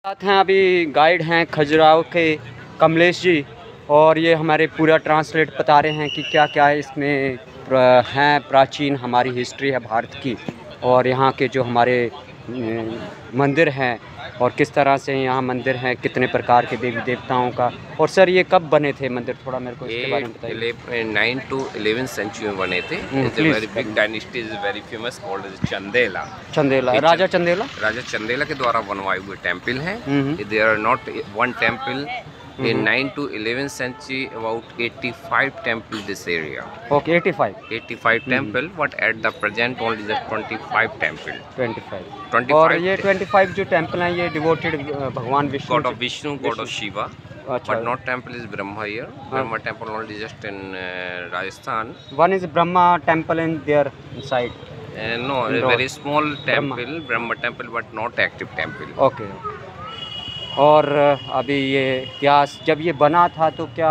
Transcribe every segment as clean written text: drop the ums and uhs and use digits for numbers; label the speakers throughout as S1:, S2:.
S1: साथ हैं अभी गाइड हैं खजुराहो के कमलेश जी, और ये हमारे पूरा ट्रांसलेट बता रहे हैं कि क्या क्या इसमें हैं प्राचीन हमारी हिस्ट्री है भारत की, और यहाँ के जो हमारे मंदिर हैं और किस तरह से यहाँ मंदिर हैं, कितने प्रकार के देवी देवताओं का। और सर ये कब बने थे मंदिर, थोड़ा मेरे को इसके बारे में बताइए।
S2: 9 to 11th सेंचुरी में बने थे। It's a very big dynasty, is very famous called as Chandela.
S1: Chandela, राजा चंदेला,
S2: राजा चंदेला के द्वारा बनवाए हुए टेंपल हैं। There are not one temple. In 9 to 11th century, about 85 temple this area.
S1: Okay, 85
S2: temple, but at the present only the 25 temple.
S1: 25 और ये 25 जो टेंपल हैं ये डिवोटेड भगवान Vishnu,
S2: God of Vishnu, God of Shiva, but not temple is Brahma here. Brahma temple only just in Rajasthan.
S1: One is Brahma temple in their side.
S2: No, a very small temple, Brahma temple, but not active temple.
S1: Okay. और अभी ये इतिहास जब ये बना था तो क्या,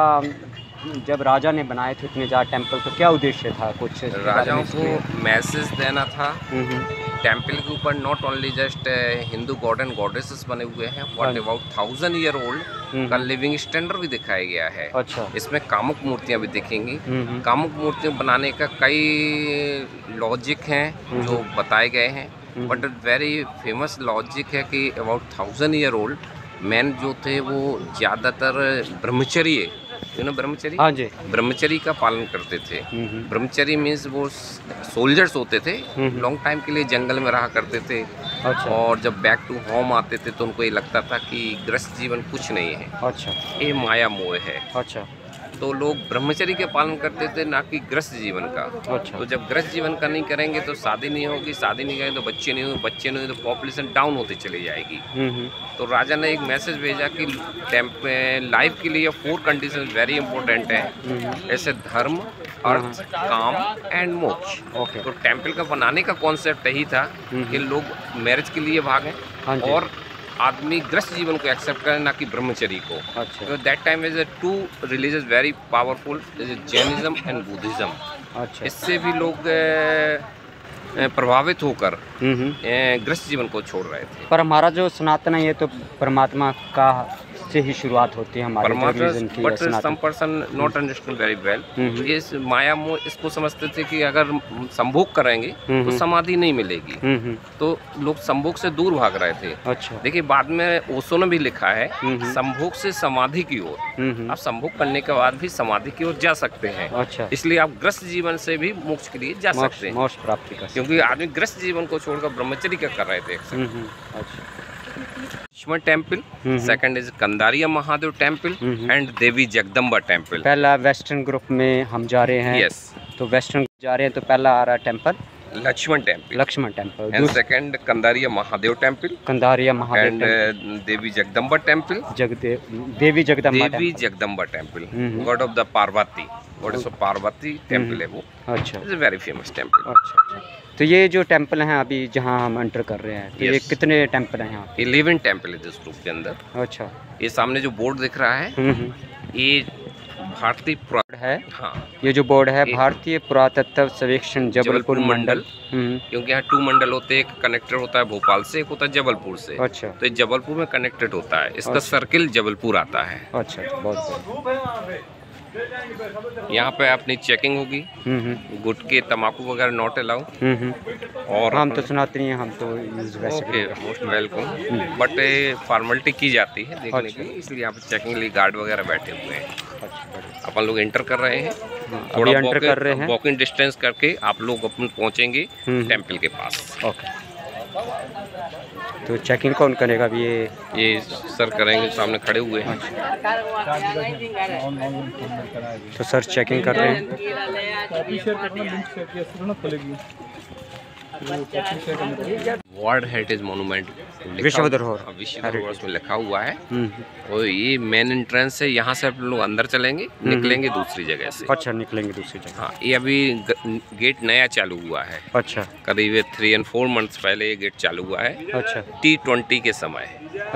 S1: जब राजा ने बनाए थे इतने ज़्यादा टेंपल, तो क्या उद्देश्य था? कुछ
S2: राजाओं को मैसेज देना था। टेंपल के ऊपर not only just Hindu God and goddesses बने हुए हैं, बट अबाउट 1000 ईयर ओल्ड का लिविंग स्टैंडर्ड भी दिखाया गया है।
S1: अच्छा।
S2: इसमें कामुक मूर्तियां भी दिखेंगी। कामुक मूर्तियां बनाने का कई लॉजिक हैं जो बताए गए हैं, बट वेरी फेमस लॉजिक है कि अबाउट 1000 ईयर ओल्ड मैन जो थे वो ज़्यादातर ब्रह्मचर्य, ब्रह्मचर्य,
S1: हाँ जी,
S2: ब्रह्मचर्य का पालन करते थे। ब्रह्मचर्य मीन्स वो सोल्जर्स होते थे, लॉन्ग टाइम के लिए जंगल में रहा करते थे।
S1: अच्छा।
S2: और जब बैक टू होम आते थे तो उनको ये लगता था कि गृहस्थ जीवन कुछ नहीं है।
S1: अच्छा।
S2: ये माया मोह है।
S1: अच्छा।
S2: तो लोग ब्रह्मचर्य के पालन करते थे, ना कि गृहस्थ जीवन का।
S1: अच्छा।
S2: तो जब गृहस्थ जीवन का नहीं करेंगे तो शादी नहीं होगी, शादी नहीं करेंगे तो बच्चे नहीं होंगे, बच्चे नहीं होंगे तो पॉपुलेशन डाउन होती चली जाएगी। तो राजा ने एक मैसेज भेजा कि लाइफ के लिए 4 कंडीशन वेरी इंपॉर्टेंट है, ऐसे धर्म, अर्थ, काम एंड मोक्ष। तो टेम्पल का बनाने का कॉन्सेप्ट यही था कि लोग मैरिज के लिए भागें और आदमी गृहस्थ जीवन को एक्सेप्ट करें, ना कि ब्रह्मचर्य को। तो that time is 2 religious very powerful, Jainism and Buddhism. अच्छा। इससे भी लोग प्रभावित होकर गृहस्थ जीवन को छोड़ रहे थे।
S1: पर हमारा जो सनातन है ये तो परमात्मा का से ही शुरुआत होती है हमारे रिलीजन की।
S2: But some person not understand very well. इस माया मोह इसको समझते थे कि अगर संभोग करेंगे तो समाधि नहीं मिलेगी, तो लोग संभोग से दूर भाग रहे थे। अच्छा। देखिए बाद में ओशो ने भी लिखा है संभोग से समाधि की ओर। आप संभोग करने के बाद भी समाधि की ओर जा सकते हैं। अच्छा। इसलिए आप गृहस्थ जीवन से भी मोक्ष के लिए जा सकते हैं,
S1: मोक्ष प्राप्ति का,
S2: क्योंकि आदमी गृहस्थ जीवन को छोड़कर ब्रह्मचर्य क्या कर रहे थे।
S1: अच्छा।
S2: Lakshman temple, second is Kandariya Mahadev temple and Devi Jagdamba temple.
S1: पहला वेस्टर्न ग्रुप में हम जा रहे हैं।
S2: यस।
S1: तो वेस्टर्न जा रहे हैं तो पहला आ रहा है temple
S2: Lakshman temple.
S1: Lakshman temple
S2: and second Kandariya Mahadev temple.
S1: Kandariya Mahadev
S2: and Devi Jagdamba temple.
S1: Devi
S2: Jagdamba temple, god of the Parvati, goddess of Parvati temple है वो। अच्छा। It's a very famous temple.
S1: अच्छा। तो ये जो टेंपल हैं अभी जहाँ हम एंटर कर रहे हैं, तो ये कितने टेंपल हैं यहाँ?
S2: 11 टेंपल है इस ग्रुप के अंदर।
S1: अच्छा।
S2: ये सामने जो बोर्ड दिख रहा है ये भारतीय
S1: है।
S2: हाँ, ये
S1: जो बोर्ड है भारतीय पुरातत्व सर्वेक्षण जबलपुर मंडल।
S2: क्योंकि यहाँ 2 मंडल होते हैं, एक कनेक्टेड होता है भोपाल से, एक होता है जबलपुर से। अच्छा। तो ये जबलपुर में कनेक्टेड होता है, इसका सर्किल जबलपुर आता है।
S1: अच्छा, बहुत।
S2: यहाँ पे अपनी चेकिंग होगी, गुटके तंबाकू वगैरह नॉट अलाउ।
S1: और हम तो सुनाते नहीं हैं, हम तो
S2: okay, most welcome. But formality की जाती है देखने के लिए, इसलिए यहाँ पे चेकिंग लिए गार्ड वगैरह बैठे हुए हैं। अपन लोग एंटर कर रहे हैं, थोड़ा वॉकिंग डिस्टेंस करके आप लोग अपन पहुँचेंगे टेम्पल के पास।
S1: ओके। तो चेकिंग कौन करेगा अभी?
S2: ये सर करेंगे, सामने खड़े हुए हैं।
S1: तो सर चेकिंग कर रहे हैं।
S2: वर्ल्ड हेरिटेज मोन्यूमेंट
S1: विश्व धरोहर
S2: में लिखा हुआ है। और ये मेन एंट्रेंस है, यहाँ से आप लोग अंदर चलेंगे, निकलेंगे दूसरी जगह से।
S1: अच्छा, निकलेंगे दूसरी जगह।
S2: हाँ, ये अभी गेट नया चालू हुआ है। अच्छा। करीब 3 और 4 मंथ्स पहले ये गेट चालू हुआ है। अच्छा। T20 के समय,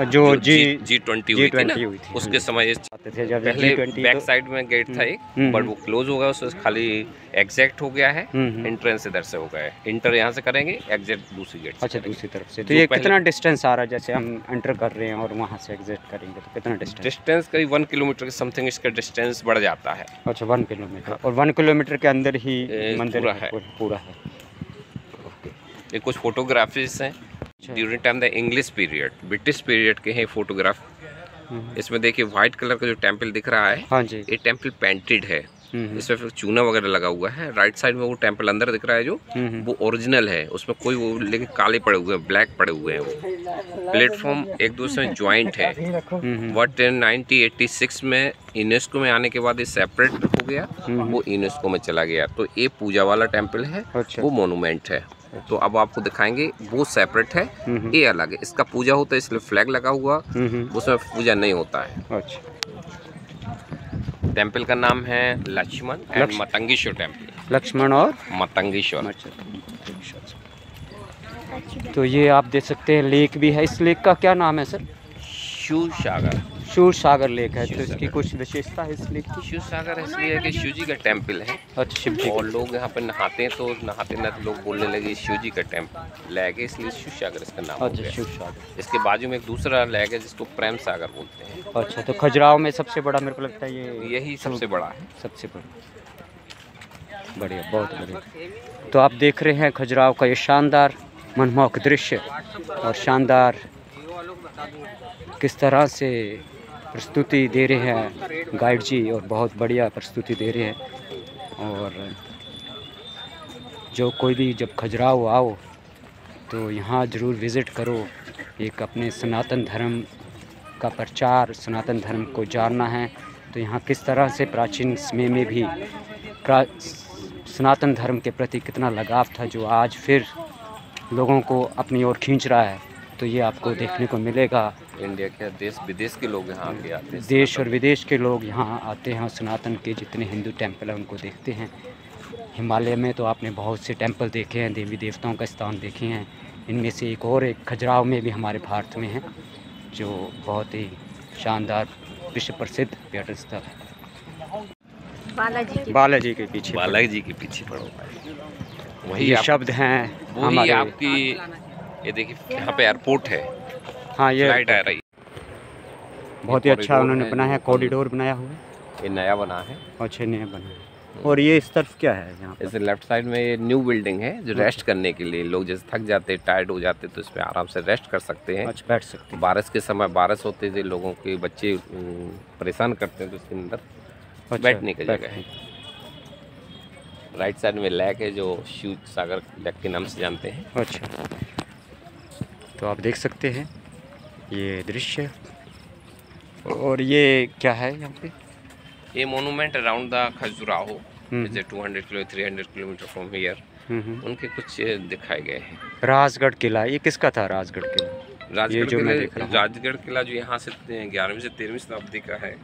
S2: जो G20 हुई थी ना, उसके समय पहले बैक साइड में गेट था एक, बट वो क्लोज हो गया, उससे खाली एग्जैक्ट हो गया है। एंट्रेंस इधर से हो गया है, इंटर यहाँ से करेंगे, एग्जैक्ट दूसरी गेट।
S1: अच्छा, दूसरी तरफ से। तो ये कितना डिस्टेंस आ रहा है, जैसे हम एंटर कर रहे हैं और वहाँ से एग्जिट करेंगे तो कितना
S2: डिस्टेंस करीब 1 किलोमीटर के समथिंग इसका डिस्टेंस बढ़ जाता है।
S1: अच्छा 1 किलोमीटर, और 1 किलोमीटर के अंदर ही मंदिर पूरा है।
S2: ये कुछ फोटोग्राफीज हैं during time the English period, British period के हैं फोटोग्राफ। इसमें देखिए व्हाइट कलर का जो टेम्पल दिख रहा है,
S1: हाँ जी,
S2: ये टेम्पल पेंटेड है, इसमें फिर चूना वगैरह लगा हुआ है। राइट साइड में वो टेम्पल अंदर दिख रहा है जो वो ओरिजिनल है, उसमें कोई वो लेकिन काले पड़े हुए हैं, ब्लैक पड़े हुए हैं। वो प्लेटफॉर्म एक दूसरे में ज्वाइंट है। बट 1986 में यूनेस्को में आने के बाद ये सेपरेट हो गया, वो यूनेस्को में चला गया। तो ये पूजा वाला टेम्पल है, वो मोनूमेंट है। तो अब आपको दिखाएंगे, वो सेपरेट है, ये अलग है। इसका पूजा होता है इसलिए फ्लैग लगा हुआ, उसमें पूजा नहीं होता है।
S1: अच्छा,
S2: टेम्पल का नाम है लक्ष्मण एंड मतंगेश्वर टेम्पल।
S1: लक्ष्मण और
S2: मतंगेश्वर।
S1: तो ये आप देख सकते हैं लेक भी है। इस लेक का क्या नाम है सर?
S2: शिव सागर।
S1: शिव सागर लेक है। तो इसकी कुछ विशेषता है इस लेक की?
S2: शिव सागर इसलिए है कि शिव जी का टेम्पल है।
S1: अच्छा, शिव जी,
S2: और लोग यहाँ पे नहाते हैं, तो नहाते नहाते लोग बोलने लगे शिव जी का टेम्पल लेक है, इसलिए शिव सागर इसका नाम हो गया।
S1: शिव सागर।
S2: इसके बाजू में एक दूसरा लेक है जिसको प्रेम सागर बोलते हैं।
S1: अच्छा, तो खजुराहो में सबसे बड़ा मेरे को लगता है
S2: यही सबसे बड़ा है।
S1: सबसे बड़ा, बढ़िया, बहुत बढ़िया। तो आप देख रहे हैं खजुराहो का ये शानदार मनमोहक दृश्य, और शानदार किस तरह से प्रस्तुति दे रहे हैं गाइड जी, और बहुत बढ़िया प्रस्तुति दे रहे हैं। और जो कोई भी जब खजुराहो आओ तो यहाँ ज़रूर विज़िट करो। एक अपने सनातन धर्म का प्रचार, सनातन धर्म को जानना है तो यहाँ किस तरह से प्राचीन समय में भी सनातन धर्म के प्रति कितना लगाव था, जो आज फिर लोगों को अपनी ओर खींच रहा है। तो ये आपको देखने को मिलेगा।
S2: इंडिया के देश विदेश के लोग यहाँ आके आते हैं,
S1: देश और विदेश के लोग यहाँ आते हैं और सनातन के जितने हिंदू टेम्पल हैं उनको देखते हैं। हिमालय में तो आपने बहुत से टेम्पल देखे हैं, देवी देवताओं का स्थान देखे हैं। इनमें से एक और एक खजुराहो में भी हमारे भारत में है, जो बहुत ही शानदार विश्व प्रसिद्ध पर्यटन स्थल है। बालाजी के पीछे,
S2: बालाजी के पीछे पड़ो,
S1: वही शब्द हैं
S2: वही आपकी। ये देखिए यहाँ पे एयरपोर्ट है।
S1: हाँ, ये
S2: फ्लाइट आ रही,
S1: बहुत ही अच्छा उन्होंने बनाया है, कॉरिडोर बनाया हुआ है।
S2: ये नया बना है।
S1: अच्छा, नया बना है। और ये इस तरफ क्या है यहाँ पे?
S2: इस लेफ्ट साइड में ये न्यू बिल्डिंग है जो रेस्ट करने के लिए, लोग जैसे थक जाते, टायर्ड हो जाते तो इस पे आराम से रेस्ट कर सकते हैं।
S1: अच्छा, बैठ सकते हैं।
S2: बारिश के समय बारिश होते थे, लोगों के बच्चे परेशान करते हैं, तो इसके अंदर बैठने की जगह है। राइट साइड में लेक है जो शिव सागर लेक के नाम से जानते हैं।
S1: अच्छा, तो आप देख सकते हैं ये दृश्य। और ये क्या है यहाँ पे?
S2: ये monument around the Khajuraho, 200 kilo 300 kilometre from here, उनके कुछ दिखाए गए हैं।
S1: राजगढ़ किला, ये किसका था राजगढ़ किला?
S2: राजगढ़ किला जो यहाँ से 11वीं से 13वीं शताब्दी का है।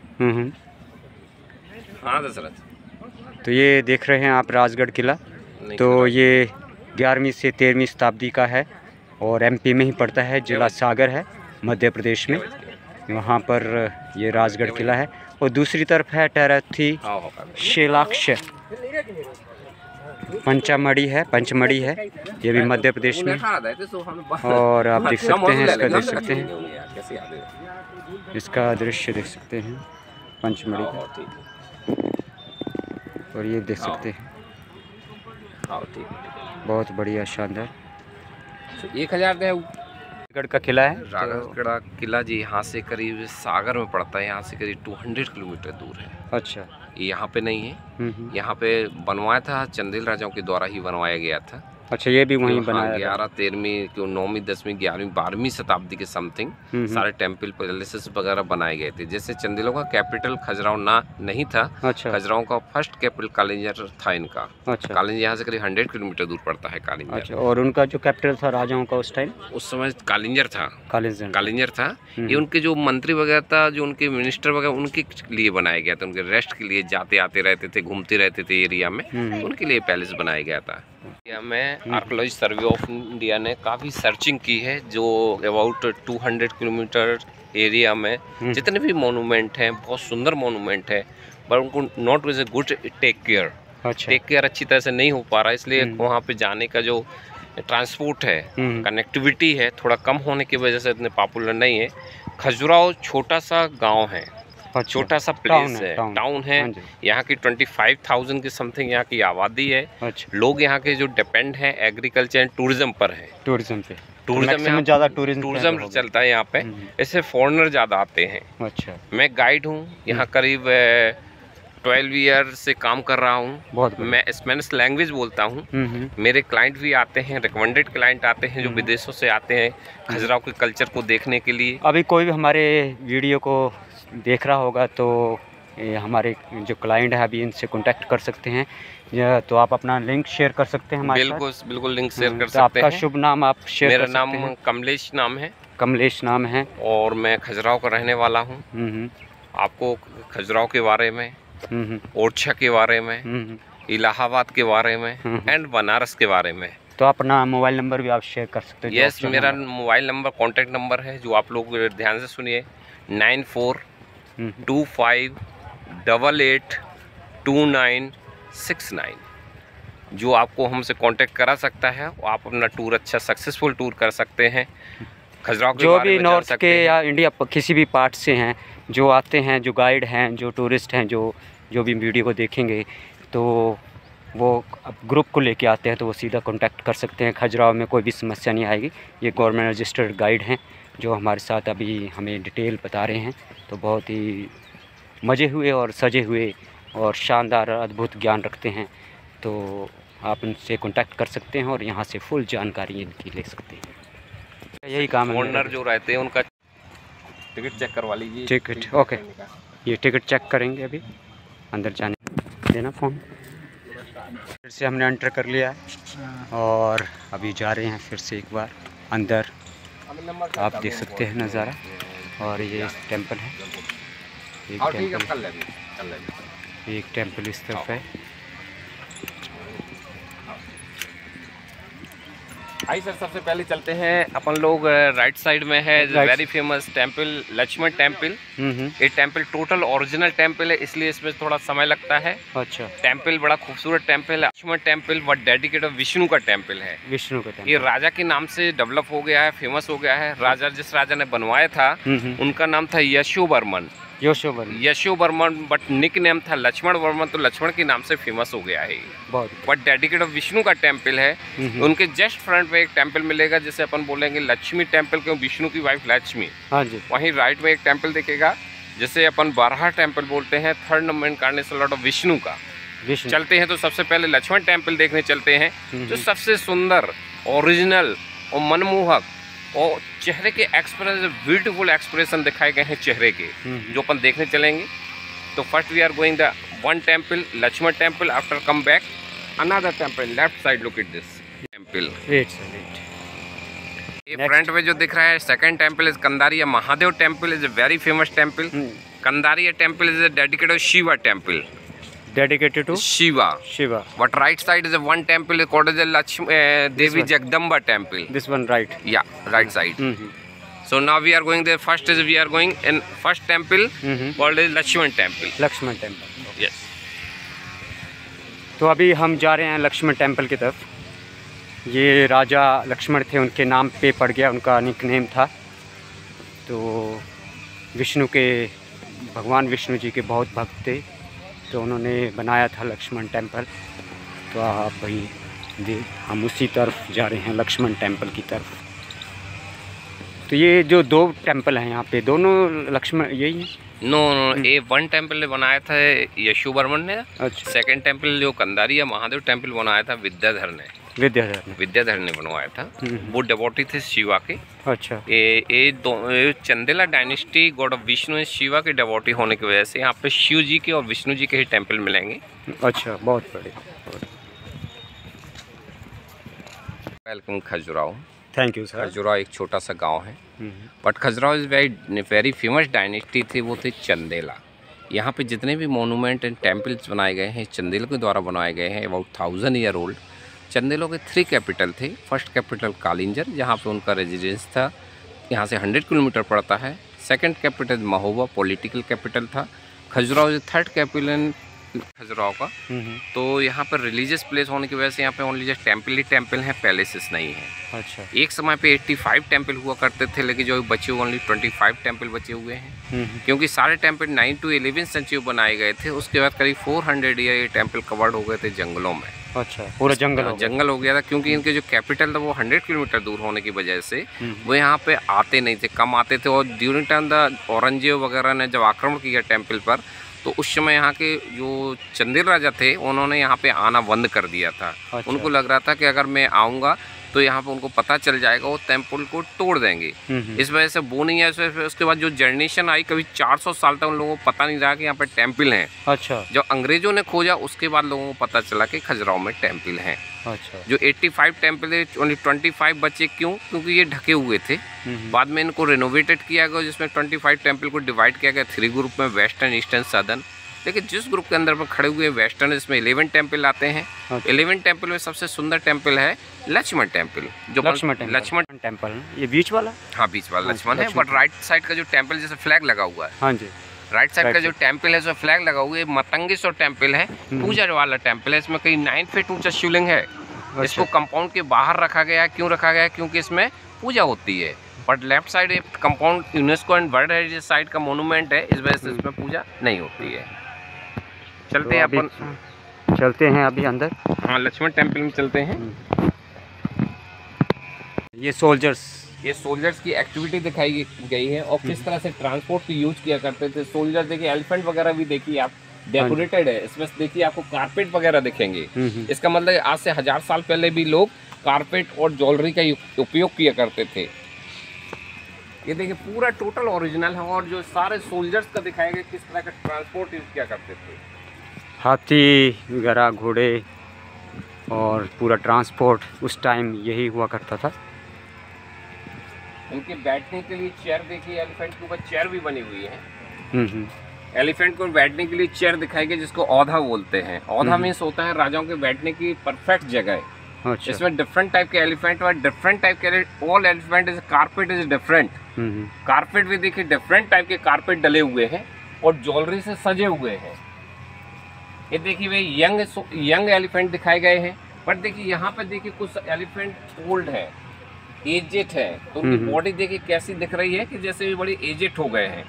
S2: हाँ दशरथ,
S1: तो ये देख रहे हैं आप राजगढ़ किला, तो ये 11वीं से 13वीं शताब्दी का है और एमपी में ही पड़ता है, जिला सागर है मध्य प्रदेश में। वहाँ पर ये राजगढ़ किला है। और दूसरी तरफ है टेराथी शैलाक्ष पंचमढ़ी है, ये भी मध्य प्रदेश में। और आप देख सकते हैं इसका, देख सकते हैं इसका दृश्य देख सकते हैं पंचमढ़ी का। और ये देख सकते हैं, बहुत बढ़िया, शानदार।
S2: 1000
S1: राजगढ़ का किला है।
S2: राजगढ़ का किला जी यहाँ से करीब सागर में पड़ता है, यहाँ से करीब 200 किलोमीटर दूर है।
S1: अच्छा,
S2: ये यहाँ पे नहीं है, यहाँ पे बनवाया था चंदेल राजाओं के द्वारा ही बनवाया गया था।
S1: अच्छा, ये भी वहीं बनाया
S2: 11, 13वीं, 9वीं, 10वीं, 11वीं, 12वीं शताब्दी के समथिंग सारे टेम्पल पैलेसेस वगैरह बनाए गए थे। जैसे चंदेलों का कैपिटल खजुराहो नहीं था।
S1: अच्छा,
S2: खजुराहो का फर्स्ट कैपिटल कालिंजर था इनका।
S1: अच्छा,
S2: कालिंजर यहाँ से करीब 100 किलोमीटर दूर पड़ता है कालिंजर।
S1: अच्छा, और उनका जो कैपिटल था राजाओं का उस टाइम,
S2: उस समय कालिंजर था। कालिंजर था। ये उनके जो मंत्री वगैरह था, जो उनके मिनिस्टर वगैरह, उनके लिए बनाया गया था। उनके रेस्ट के लिए जाते आते रहते थे, घूमते रहते थे एरिया में, उनके लिए पैलेस बनाया गया था। इंडिया में आर्कियोलॉजी सर्वे ऑफ इंडिया ने काफ़ी सर्चिंग की है, जो अबाउट 200 किलोमीटर एरिया में जितने भी मोनूमेंट हैं, बहुत सुंदर मोनूमेंट है, पर उनको not with a good take care.
S1: अच्छा,
S2: टेक केयर अच्छी तरह से नहीं हो पा रहा, इसलिए वहाँ पे जाने का जो ट्रांसपोर्ट है, कनेक्टिविटी है, थोड़ा कम होने की वजह से इतने पॉपुलर नहीं है। खजुराहो छोटा सा गांव है, छोटा सा प्लेस है, टाउन है। यहाँ की 25,000 की समथिंग यहाँ की आबादी है। लोग यहाँ के जो डिपेंड हैं एग्रीकल्चर एंड टूरिज्म पर है।
S1: टूरिज्म पे,
S2: टूरिज्म में ज़्यादा टूरिज्म चलता है यहाँ पे, इससे फॉरेनर ज़्यादा आते हैं।
S1: अच्छा,
S2: मैं गाइड हूँ यहाँ करीब 12 ईयर से काम कर रहा हूँ। मैं स्पेनिश लैंग्वेज बोलता हूँ। मेरे क्लाइंट भी आते हैं, रिकमेंडेड क्लाइंट आते हैं जो विदेशों से आते हैं खजुराहो के कल्चर को देखने के लिए।
S1: अभी कोई भी हमारे वीडियो को देख रहा होगा तो हमारे जो क्लाइंट है अभी इनसे कांटेक्ट कर सकते हैं, या तो आप अपना लिंक शेयर कर सकते हैं हमारे साथ।
S2: बिल्कुल लिंक शेयर कर
S1: तो
S2: सकते हैं।
S1: आपका शुभ नाम आप शेयर कर सकते हैं।
S2: मेरा नाम कमलेश नाम है।
S1: कमलेश नाम है
S2: और मैं खजुराहो का रहने वाला हूँ। आपको खजुराहो के बारे में, ओरछा के बारे में, इलाहाबाद के बारे में एंड बनारस के बारे में,
S1: तो अपना मोबाइल नंबर भी आप शेयर कर सकते हैं।
S2: यस, मेरा मोबाइल नंबर कॉन्टैक्ट नंबर है जो आप लोग ध्यान से सुनिए, 9425882969। जो आपको हमसे कांटेक्ट करा सकता है वो आप अपना टूर अच्छा सक्सेसफुल टूर कर सकते हैं। खजुराहो के
S1: जो भी नॉर्थ के या इंडिया किसी भी पार्ट से हैं जो आते हैं, जो गाइड हैं, जो टूरिस्ट हैं, जो भी वीडियो को देखेंगे तो वो ग्रुप को लेके आते हैं तो वो सीधा कांटेक्ट कर सकते हैं। खजुराहो में कोई भी समस्या नहीं आएगी। ये गवर्नमेंट रजिस्टर्ड गाइड हैं जो हमारे साथ अभी हमें डिटेल बता रहे हैं, तो बहुत ही मज़े हुए और सजे हुए और शानदार अद्भुत ज्ञान रखते हैं। तो आप उनसे कांटेक्ट कर सकते हैं और यहाँ से फुल जानकारी इनकी ले सकते हैं। यही काम है।
S2: ओनर जो रहते हैं उनका टिकट चेक करवा लीजिए।
S1: टिकट, ओके, ये टिकट चेक करेंगे अभी अंदर जाने देना फ़ोन। फिर से हमने एंटर कर लिया है और अभी जा रहे हैं फिर से एक बार अंदर। आप देख सकते हैं नज़ारा, और ये टेंपल है, एक टेंपल इस तरफ है।
S2: आई सर, सबसे पहले चलते हैं अपन लोग राइट साइड में है very famous temple Lakshman temple. ये टेंपल टोटल ओरिजिनल टेंपल है, इसलिए इसमें थोड़ा समय लगता है।
S1: अच्छा,
S2: टेंपल बड़ा खूबसूरत टेंपल है। लक्ष्मण टेंपल वो डेडिकेटेड विष्णु का टेंपल है।
S1: विष्णु का टेंपल
S2: ये राजा के नाम से डेवलप हो गया है, फेमस हो गया है। राजा जिस राजा ने बनवाया था उनका नाम था यशोवर्मन, बट निक नेम था लक्ष्मण वर्मन, तो लक्ष्मण के नाम से फेमस हो गया है। बट डेडिकेटेड विष्णु का टेंपल है। उनके जस्ट फ्रंट में एक टेंपल मिलेगा जिसे अपन बोलेंगे लक्ष्मी टेंपल, क्यों विष्णु की वाइफ लक्ष्मी।
S1: हाँ जी।
S2: वहीं राइट में एक टेंपल दिखेगा जिसे अपन बारहा टेंपल बोलते हैं, third number incarnation Lord of Vishnu का। चलते हैं तो सबसे पहले लक्ष्मण टेंपल देखने चलते हैं, जो सबसे सुंदर, ओरिजिनल और मनमोहक और चेहरे के एक्सप्रेशन, ब्यूटीफुल एक्सप्रेशन दिखाए गए हैं चेहरे के, जो अपन देखने चलेंगे। तो first we are going the one temple Lakshman temple, after come back another temple left side. Look at this temple. ये फ्रंट में जो दिख रहा है second temple is Kandariya Mahadev temple, is a very famous temple. Kandariya temple is a dedicated Shiva temple, dedicated to Shiva. But right side is a one temple called as the Devi Jagdamba temple.
S1: This one, right?
S2: Yeah, right side. So now we are going there. First is we are going in first temple called as Lakshman temple.
S1: Lakshman temple.
S2: Yes.
S1: तो अभी हम जा रहे हैं Lakshman temple की तरफ। ये राजा लक्ष्मण थे, उनके नाम पे पड़ गया, उनका निकनेम था। तो विष्णु के, भगवान विष्णु जी के बहुत भक्त थे, तो उन्होंने बनाया था लक्ष्मण टेंपल। तो आप भाई हम उसी तरफ जा रहे हैं, लक्ष्मण टेंपल की तरफ। तो ये जो दो टेंपल हैं यहाँ पे, दोनों लक्ष्मण यही हैं?
S2: नो, ये वन टेंपल बनाया था यशोवर्मन ने।
S1: अच्छा।
S2: सेकंड टेंपल जो कंदारिया महादेव टेंपल बनाया था विद्याधर ने बनवाया था। वो डिवोटी थे शिवा के।
S1: अच्छा।
S2: ये Chandela dynasty God of Vishnu Shiva के डिवोटी होने की वजह से यहाँ पे शिव जी के और विष्णु जी के ही टेंपल मिलेंगे।
S1: अच्छा, बहुत बढ़िया।
S2: Welcome Khajuraho.
S1: Thank you sir.
S2: Khajuraho एक छोटा सा गांव है, but Khajuraho is very famous dynasty थी, वो थे चंदेला। यहाँ पे जितने भी मोनूमेंट एंड टेम्पल्स बनाए गए हैं चंदेलों के द्वारा बनाए गए हैं, अबाउट 1000 ईयर ओल्ड। चंदेलों के 3 कैपिटल थे। फर्स्ट कैपिटल कालिंजर, जहाँ पे उनका रेजिडेंस था, यहाँ से 100 किलोमीटर पड़ता है। Second capital Mahoba, political capital था। खजुराहो थर्ड कैपिटल खजुराहो का। तो यहाँ पर रिलीजियस प्लेस होने की वजह से यहाँ पे ओनली जस्ट टेम्पल ही टेम्पल हैं, पैलेसेस नहीं है। अच्छा। एक समय पे 85 टेम्पल हुआ करते थे, लेकिन जो बचे हुए ओनली 25 टेम्पल बचे हुए हैं, क्योंकि सारे टेम्पल 9 to 11 सेंचुरी बनाए गए थे। उसके बाद करीब 400 ईयर ये टेम्पल कवर्ड हो गए थे जंगलों में। अच्छा, पूरा जंगल हो गया था, क्योंकि इनके जो कैपिटल था वो 100 किलोमीटर दूर होने की वजह से वो यहाँ पे आते नहीं थे, कम आते थे। और ड्यूरिंग टाइम द औरंगजेब वगैरह ने जब आक्रमण किया टेम्पल पर, तो उस समय यहाँ के जो चंदेल राजा थे उन्होंने यहाँ पे आना बंद कर दिया था। अच्छा। उनको लग रहा था कि अगर मैं आऊँगा तो यहाँ पे उनको पता चल जाएगा, वो टेम्पल को तोड़ देंगे। इस वजह से वो नहीं है। उसके बाद जो जनरेशन आई, कभी 400 साल तक उन लोगों को पता नहीं रहा कि यहाँ पे टेम्पल हैं। अच्छा। जब अंग्रेजों ने खोजा उसके बाद लोगों को पता चला कि खजुराहो में टेम्पल हैं। अच्छा। जो 85 टेम्पल है, ओनली 25 बचे। क्यों? क्योंकि ये ढके हुए थे। बाद में इनको रेनोवेटेड किया गया, जिसमें 25 टेम्पल को डिवाइड किया गया 3 ग्रुप में, वेस्टर्न, ईस्टर्न, सदर्न। लेकिन जिस ग्रुप के अंदर पर खड़े हुए वेस्टर्न, इसमें 11 टेम्पल आते हैं। 11 टेम्पल में सबसे सुंदर टेम्पल है लक्ष्मण टेम्पल, जो लक्ष्मण टेम्पल ये बीच वाला। हाँ, बीच वाला लक्ष्मण है। बट राइट साइड का जो टेम्पल जैसे फ्लैग लगा हुआ है, हाँ जी, राइट साइड का जो टेम्पल है, जो फ्लैग लगा हुआ है, मतंगेश्वर टेम्पल है, पूजा वाला टेम्पल है। इसमें कई 9 फीट ऊंचा शिवलिंग है। इसको कंपाउंड के बाहर रखा गया है। क्यों रखा गया है? क्योंकि इसमें पूजा होती है। बट लेफ्ट साइड एक compound UNESCO and world heritage site का मोनूमेंट है, इस वजह से इसमें पूजा नहीं होती है। चलते हैं अपन, चलते हैं अभी अंदर। हाँ, लक्ष्मण टेम्पल में चलते हैं। ये सोल्जर्स की एक्टिविटी दिखाई गई है और किस तरह से ट्रांसपोर्ट की यूज किया करते थे। सोल्जर देखिए, एलिफेंट वगैरह भी देखिए आप, डेकोरेटेड है। इसमें देखिए आपको कारपेट वगैरह दिखेंगे। इसका मतलब आज से 1000 साल पहले भी लोग कारपेट और ज्वेलरी का उपयोग किया करते थे। ये देखिए पूरा टोटल ओरिजिनल है। और जो सारे सोल्जर्स का दिखाया गया किस तरह का ट्रांसपोर्ट यूज किया करते थे, हाथी वगैरह, घोड़े, और पूरा ट्रांसपोर्ट उस टाइम यही हुआ करता था। उनके बैठने के लिए चेयर देखिए, एलिफेंट के ऊपर चेयर भी बनी हुई है। एलिफेंट को बैठने के लिए चेयर दिखाई गई, जिसको औधा बोलते हैं। औधा मीन्स होता है राजाओं के बैठने की परफेक्ट जगह। अच्छा। इसमें डिफरेंट टाइप के एलिफेंट और डिफरेंट टाइप के, all elephant is carpet is different. Carpet भी देखिए डिफरेंट टाइप के कार्पेट डले हुए हैं और ज्वेलरी से सजे हुए हैं। ये देखिए वे यंग एलिफेंट दिखाए गए हैं। बट देखिए यहाँ पे देखिए कुछ एलिफेंट ओल्ड है, एजेड है, तो उनकी बॉडी देखिए कैसी दिख रही है कि जैसे भी बड़ी एजेड हो गए हैं।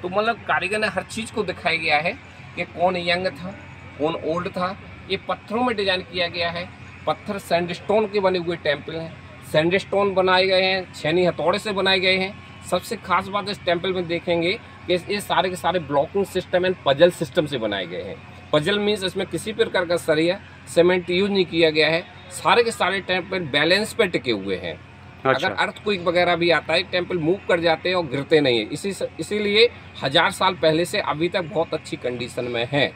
S2: तो मतलब कारीगर ने हर चीज़ को दिखाया गया है कि कौन यंग था, कौन ओल्ड था। ये पत्थरों में डिजाइन किया गया है। पत्थर सैंडस्टोन के बने हुए टेम्पल हैं। सैंडस्टोन बनाए गए हैं, छेनी हथौड़े से बनाए गए हैं। सबसे खास बात इस टेम्पल में देखेंगे कि ये सारे के सारे blocking system and puzzle system से बनाए गए हैं। पजल मीन्स इसमें किसी प्रकार का सरिया सीमेंट यूज नहीं किया गया है। सारे के सारे टेम्पल बैलेंस पे टिके हुए हैं। अच्छा। अगर अर्थक्वेक वगैरह भी आता है, टेम्पल मूव कर जाते हैं और गिरते नहीं है। इसीलिए 1000 साल पहले से अभी तक बहुत अच्छी कंडीशन में है।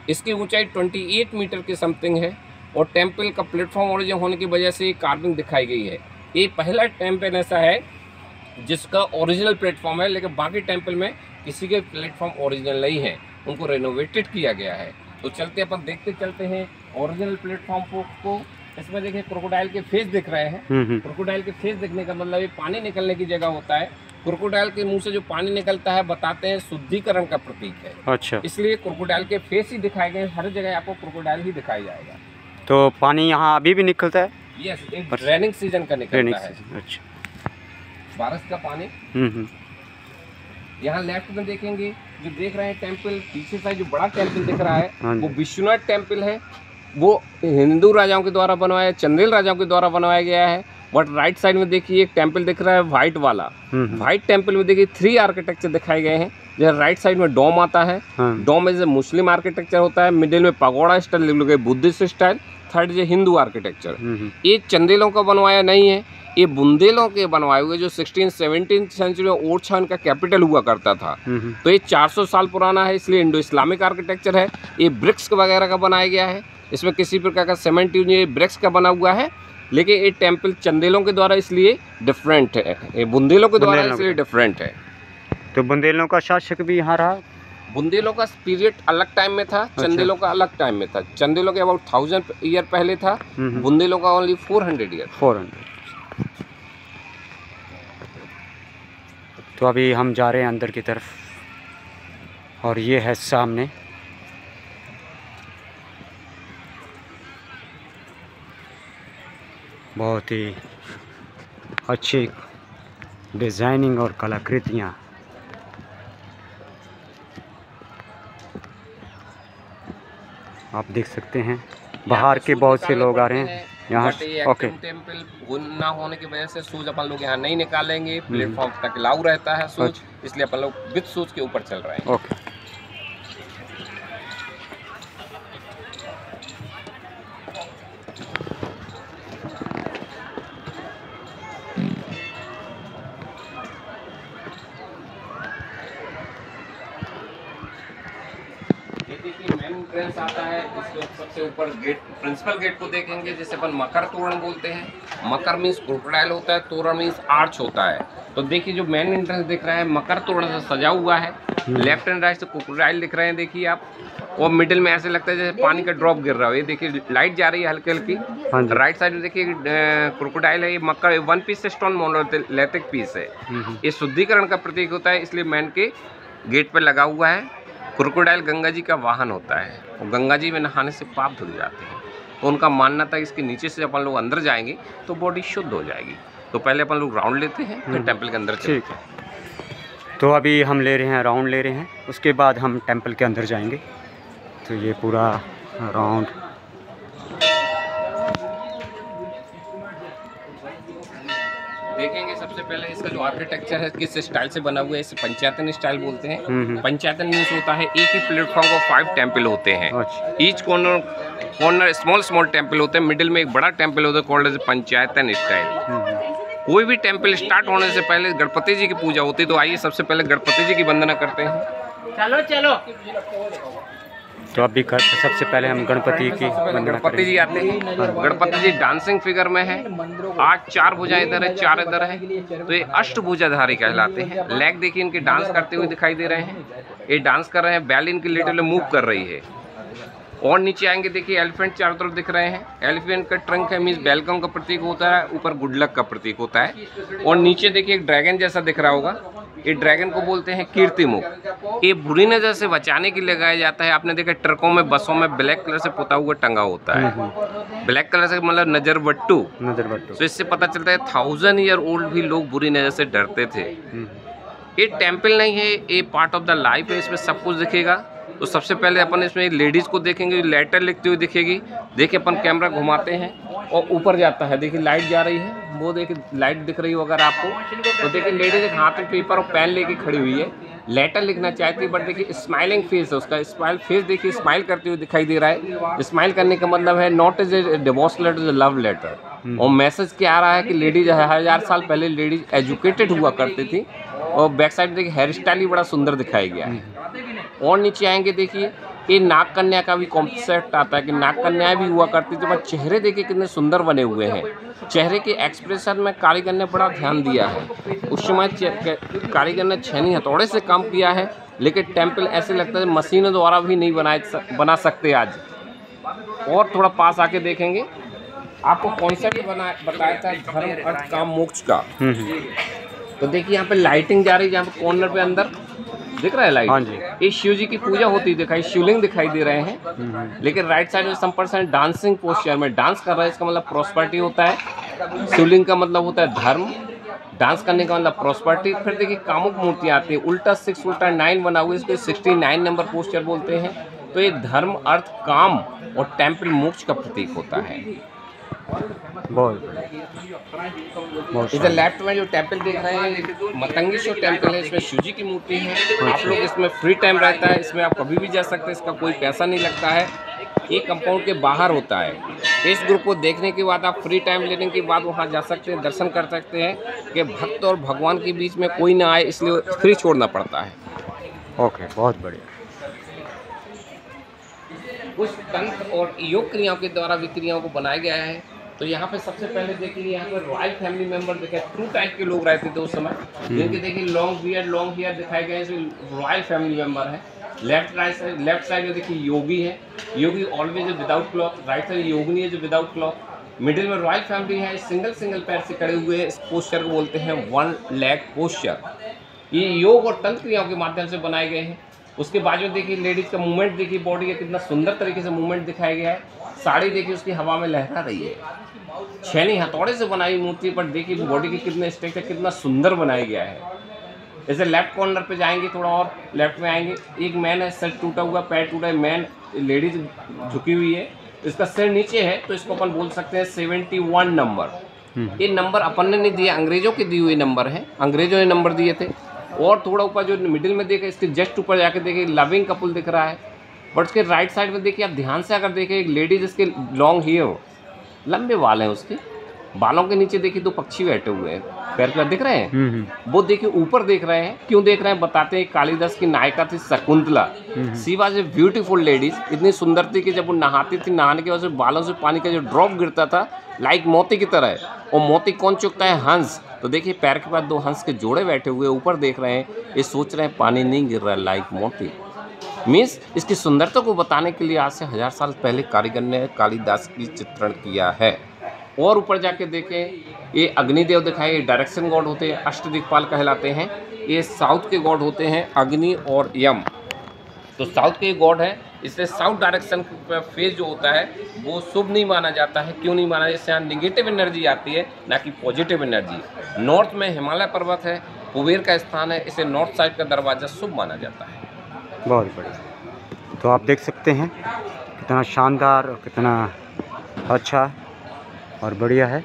S2: इसकी ऊंचाई 28 मीटर के समथिंग है और टेम्पल का प्लेटफॉर्म ओरिजिन होने की वजह से कार्विंग दिखाई गई है। ये पहला टेम्पल ऐसा है जिसका ओरिजिनल प्लेटफॉर्म है, लेकिन बाकी टेम्पल में किसी के प्लेटफॉर्म ओरिजिनल नहीं है, उनको रेनोवेटेड किया गया है। तो चलते अपन देखते चलते हैं ओरिजिनल प्लेटफॉर्म को। इसमें देखिए क्रोकोडाइल के फेस दिख रहे हैं। क्रोकोडाइल के फेस दिखने का मतलब ये पानी निकलने की जगह होता है। क्रोकोडाइल के मुंह से जो पानी निकलता है बताते हैं शुद्धिकरण का प्रतीक है। अच्छा। इसलिए क्रोकोडाइल के फेस ही दिखाए गए। हर जगह आपको क्रोकोडाइल ही दिखाया जाएगा। तो पानी यहाँ अभी भी निकलता है? यस, एक रेनिंग सीजन का निकलता है। अच्छा, बारिश का पानी। यहाँ लेफ्ट में देखेंगे, जो देख रहे हैं टेम्पल, पीछे साइड जो बड़ा टेम्पल दिख रहा है वो विश्वनाथ टेम्पल है। वो हिंदू राजाओं के द्वारा बनवाया, चंदेल राजाओं के द्वारा बनवाया गया है। बट राइट साइड में देखिए एक टेम्पल दिख रहा है व्हाइट वाला। व्हाइट टेम्पल में देखिए 3 आर्किटेक्चर दिखाए गए हैं। जैसे राइट साइड में डोम आता है। डोम में मुस्लिम आर्किटेक्चर होता है। मिडिल में pagoda style, Buddhist style. Third जो हिंदू आर्किटेक्चर। ये चंदेलों का बनवाया नहीं है, ये बुंदेलों के बनवाए हुए, जो 16-17 सेंचुरी में ओरछा का कैपिटल हुआ करता था। तो ये 400 साल पुराना है, इसलिए इंडो इस्लामिक आर्किटेक्चर है। ये ब्रिक्स वगैरह का बनाया गया है। इसमें किसी प्रकार का सीमेंट यूज नहीं, ब्रिक्स का बना हुआ है। लेकिन ये टेम्पल चंदेलों के द्वारा इसलिए डिफरेंट है, ये बुंदेलों के द्वारा इसलिए डिफरेंट है। तो बुंदेलों का शासक भी यहाँ रहा। बुंदेलों का पीरियड अलग टाइम में था। अच्छा। चंदेलों का अलग टाइम में था। चंदेलों के अबाउट 1000 ईयर पहले था। बुंदेलों का ओनली 400 ईयर। 400। तो अभी हम जा रहे हैं अंदर की तरफ और ये है सामने
S1: बहुत ही अच्छी डिज़ाइनिंग और कलाकृतियाँ। आप देख सकते हैं बाहर के बहुत से लोग आ रहे हैं यहाँ। ओके,
S2: टेम्पल ना होने की वजह से शूज अपन लोग यहाँ नहीं निकालेंगे, प्लेटफॉर्म तक अलाउ रहता है शूज, इसलिए अपन लोग विद शूज के ऊपर चल रहे हैं।
S1: ओके,
S2: मेन एंट्रेंस आता है, इसके सबसे ऊपर गेट, प्रिंसिपल गेट को देखेंगे जिसे अपन मकर तोरण बोलते हैं। मकर मीन्स क्रोकोडाइल होता है, तोरण मीन्स आर्च होता है। तो देखिए जो मेन एंट्रेंस दिख रहा है मकर तोरण से सजा हुआ है, लेफ्ट एंड राइट से क्रोकोडाइल दिख रहे हैं देखिए आप, और मिडिल में ऐसे लगता है जैसे पानी का ड्रॉप गिर रहा हो। ये देखिए लाइट जा रही है हल्की हल्की। राइट साइड में देखिए क्रोकोडाइल है, ये मकर 1 पीस स्टोन मोनोलिथिक पीस है। ये शुद्धिकरण का प्रतीक होता है, इसलिए मेन के गेट पर लगा हुआ है। क्रोकोडाइल गंगा जी का वाहन होता है और गंगा जी में नहाने से पाप धुल जाते हैं, तो उनका मानना था इसके नीचे से अपन लोग अंदर जाएंगे तो बॉडी शुद्ध हो जाएगी। तो पहले अपन लोग राउंड लेते हैं, फिर टेंपल के अंदर चलते हैं।
S1: ठीक है, तो अभी हम ले रहे हैं राउंड ले रहे हैं, उसके बाद हम टेंपल के अंदर जाएंगे। तो ये पूरा राउंड
S2: देखेंगे। सबसे पहले इसका जो आर्किटेक्चर है किस स्टाइल से बना हुआ है, इसे पंचायतन स्टाइल बोलते हैं। पंचायतन मीन्स होता है एक ही प्लेटफॉर्म को 5 टेंपल होते हैं। ईच कॉर्नर स्मॉल टेंपल होते हैं, मिडिल में एक बड़ा टेंपल होता है कॉल्ड एज पंचायतन स्टाइल। कोई भी टेंपल स्टार्ट होने से पहले गणपति जी की पूजा होती है, तो आइए सबसे पहले गणपति जी की वंदना करते हैं।
S3: चलो चलो,
S1: तो अभी सबसे पहले हम गणपति की
S2: गणपति जी आते हैं। गणपति जी डांसिंग फिगर में है, आज 4 भुजाएं इधर है, 4 इधर है, तो ये अष्टभुजाधारी कहलाते हैं। लेग देखिए इनके डांस करते हुए दिखाई दे रहे हैं, ये डांस कर रहे हैं, बैल इनकी लिटरली मूव कर रही है। और नीचे आएंगे देखिए एलिफेंट चारों तरफ दिख रहे हैं। एलिफेंट का ट्रंक है मीन्स वेलकम का प्रतीक होता है, ऊपर गुड लक का प्रतीक होता है। और नीचे देखिए एक ड्रैगन जैसा दिख रहा होगा, ये ड्रैगन को बोलते हैं कीर्तिमुख। ये बुरी नज़र से बचाने के लिए लगाया जाता है। आपने देखा ट्रकों में, बसों में ब्लैक कलर से पुता हुआ टंगा होता है। ब्लैक कलर से मतलब नजर बट्टू। तो इससे पता चलता है 1000 ईयर ओल्ड भी लोग बुरी नज़र से डरते थे। ये टेम्पल नहीं है, ये पार्ट ऑफ द लाइफ है, इसमें सब कुछ दिखेगा। तो सबसे पहले अपन इसमें लेडीज़ को देखेंगे, लेटर लिखती हुई दिखेगी। देखिए अपन कैमरा घुमाते हैं और ऊपर जाता है, देखिए लाइट जा रही है, वो देखिए लाइट दिख रही हो अगर आपको, तो देखिए लेडीज एक हाथ में पेपर और पेन लेके खड़ी हुई है, लेटर लिखना चाहती है। बट देखिए स्माइलिंग फेस है उसका, स्माइल फेस देखिए स्माइल करते हुए दिखाई दे रहा है। स्माइल करने का मतलब है not is a divorce letter, is a love letter. और मैसेज क्या आ रहा है कि लेडीज 1000 साल पहले लेडीज एजुकेटेड हुआ करती थी। और बैक साइड देखिए हेयर स्टाइल ही बड़ा सुंदर दिखाया गया है। और नीचे आएंगे देखिए ये नाग कन्या का भी कॉन्सेप्ट आता है कि नाग कन्याएं भी हुआ करती थी। बट चेहरे देखिए कितने सुंदर बने हुए हैं, चेहरे के एक्सप्रेशन में कारीगर ने बड़ा ध्यान दिया है। उस समय कारीगर ने छेनी हथौड़े से काम किया है, लेकिन टेम्पल ऐसे लगता है मशीनों द्वारा भी नहीं बना सकते आज। और थोड़ा पास आके देखेंगे, आपको कॉन्सेप्ट बताया था धर्म अर्थ काम मोक्ष का। तो देखिए यहाँ पे लाइटिंग जा रही है, जहाँ पे कॉर्नर पे अंदर दिख रहा है लाइट।
S1: हाँ जी,
S2: ये शिव जी की पूजा होती दिखाई, शिवलिंग दिखाई दे रहे हैं। लेकिन राइट साइड में सम पर्सन डांसिंग पोस्चर में डांस कर रहा है, इसका मतलब प्रॉस्पेरिटी होता है। शिवलिंग का मतलब होता है धर्म, डांस करने का मतलब प्रॉस्पेरिटी। फिर देखिए कामुक मूर्तियाँ आती है, उल्टा 6 उल्टा 9 बना हुआ है, इसको 69 नंबर पोस्चर बोलते हैं। तो ये धर्म अर्थ काम और टेम्पल मोक्ष का प्रतीक होता है। इधर लेफ्ट में जो टेम्पल देख रहे हैं मतंगेश्वर टेम्पल है, इसमें शिव जी की मूर्ति है। आप लोग इसमें फ्री टाइम रहता है, इसमें आप कभी भी जा सकते हैं, इसका कोई पैसा नहीं लगता है। ये कंपाउंड के बाहर होता है। इस ग्रुप को देखने के बाद आप फ्री टाइम लेने के बाद वहाँ जा सकते हैं, दर्शन कर सकते हैं कि भक्त और भगवान के बीच में कोई ना आए, इसलिए फ्री छोड़ना पड़ता है।
S1: ओके, बहुत बढ़िया।
S2: कुछ तंत्र और योग क्रियाओं के द्वारा विक्रियाओं को बनाया गया है। तो यहाँ पे सबसे पहले देखिए यहाँ पे रॉयल फैमिली मेंबर देखे, ट्रू टाइप के लोग रहते थे उस समय, जिनके देखिए लॉन्ग बियर्ड दिखाए गए हैं, रॉयल फैमिली मेंबर है। लेफ्ट साइड में देखिए योगी है, yogi always without cloth. Right side yogini है जो विदाउट क्लॉथ। मिडिल में रॉयल फैमिली है, सिंगल पैर से खड़े हुए, इस पोस्चर को बोलते हैं 1 लेग पोस्चर। ये योग और तंत्र क्रियाओं के माध्यम से बनाए गए हैं। उसके बाद में देखिए लेडीज का मूवमेंट देखिए, बॉडी का कितना सुंदर तरीके से मूवमेंट दिखाया गया है। साड़ी देखिए उसकी हवा में लहरा रही है। 6 नहीं हथौड़े से बनाई मूर्ति, पर देखिए बॉडी की कितने स्ट्रक्चर कितना सुंदर बनाया गया है। जैसे लेफ्ट कॉर्नर पे जाएंगे, थोड़ा और लेफ्ट में आएंगे, एक मैन है, सर टूटा हुआ, पैर टूटा है, मैन लेडीज झुकी हुई है, इसका सिर नीचे है, तो इसको अपन बोल सकते हैं 71 नंबर। ये नंबर अपन ने नहीं दिया, अंग्रेजों के दिए हुए नंबर है, अंग्रेजों ने नंबर दिए थे। और थोड़ा ऊपर जो मिडिल में देखे, इसके जस्ट ऊपर जाके देखिए लविंग कपल दिख रहा है, बट उसके राइट साइड में देखिए आप ध्यान से अगर देखें, एक लेडीज, इसके लॉन्ग हेयर, लंबे बाल हैं उसके, बालों के नीचे देखिए 2 पक्षी बैठे हुए हैं, पैर पर दिख रहे हैं, वो देखिए ऊपर देख रहे हैं। क्यों देख रहे हैं बताते हैं, कालिदास की नायिका थी Shakuntala, she was a beautiful ladies, इतनी सुंदर थी कि जब वो नहाती थी, नहाने की वजह से बालों से पानी का जो ड्रॉप गिरता था लाइक मोती की तरह है। और मोती कौन चुकता है? हंस। तो देखिए पैर के पास 2 हंस के जोड़े बैठे हुए ऊपर देख रहे हैं, ये सोच रहे हैं पानी नहीं गिर रहा है लाइक मोती। मीन्स इसकी सुंदरता को बताने के लिए आज से 1000 साल पहले कारीगर ने कालिदास की चित्रण किया है। और ऊपर जाके देखें, ये अग्निदेव दिखाए, ये डायरेक्शन गॉड होते हैं, अष्टदिक्पाल कहलाते हैं। ये साउथ के गॉड होते हैं, अग्नि और यम। तो साउथ के गॉड है, इसलिए साउथ डायरेक्शन का फेज जो होता है वो शुभ नहीं माना जाता है। क्यों नहीं माना? इससे यहाँ निगेटिव एनर्जी आती है, ना कि पॉजिटिव एनर्जी। नॉर्थ में हिमालय पर्वत है, कुबेर का स्थान है, इसे नॉर्थ साइड का दरवाज़ा शुभ माना जाता है।
S1: बहुत बढ़िया। तो आप देख सकते हैं कितना शानदार और कितना अच्छा और बढ़िया है।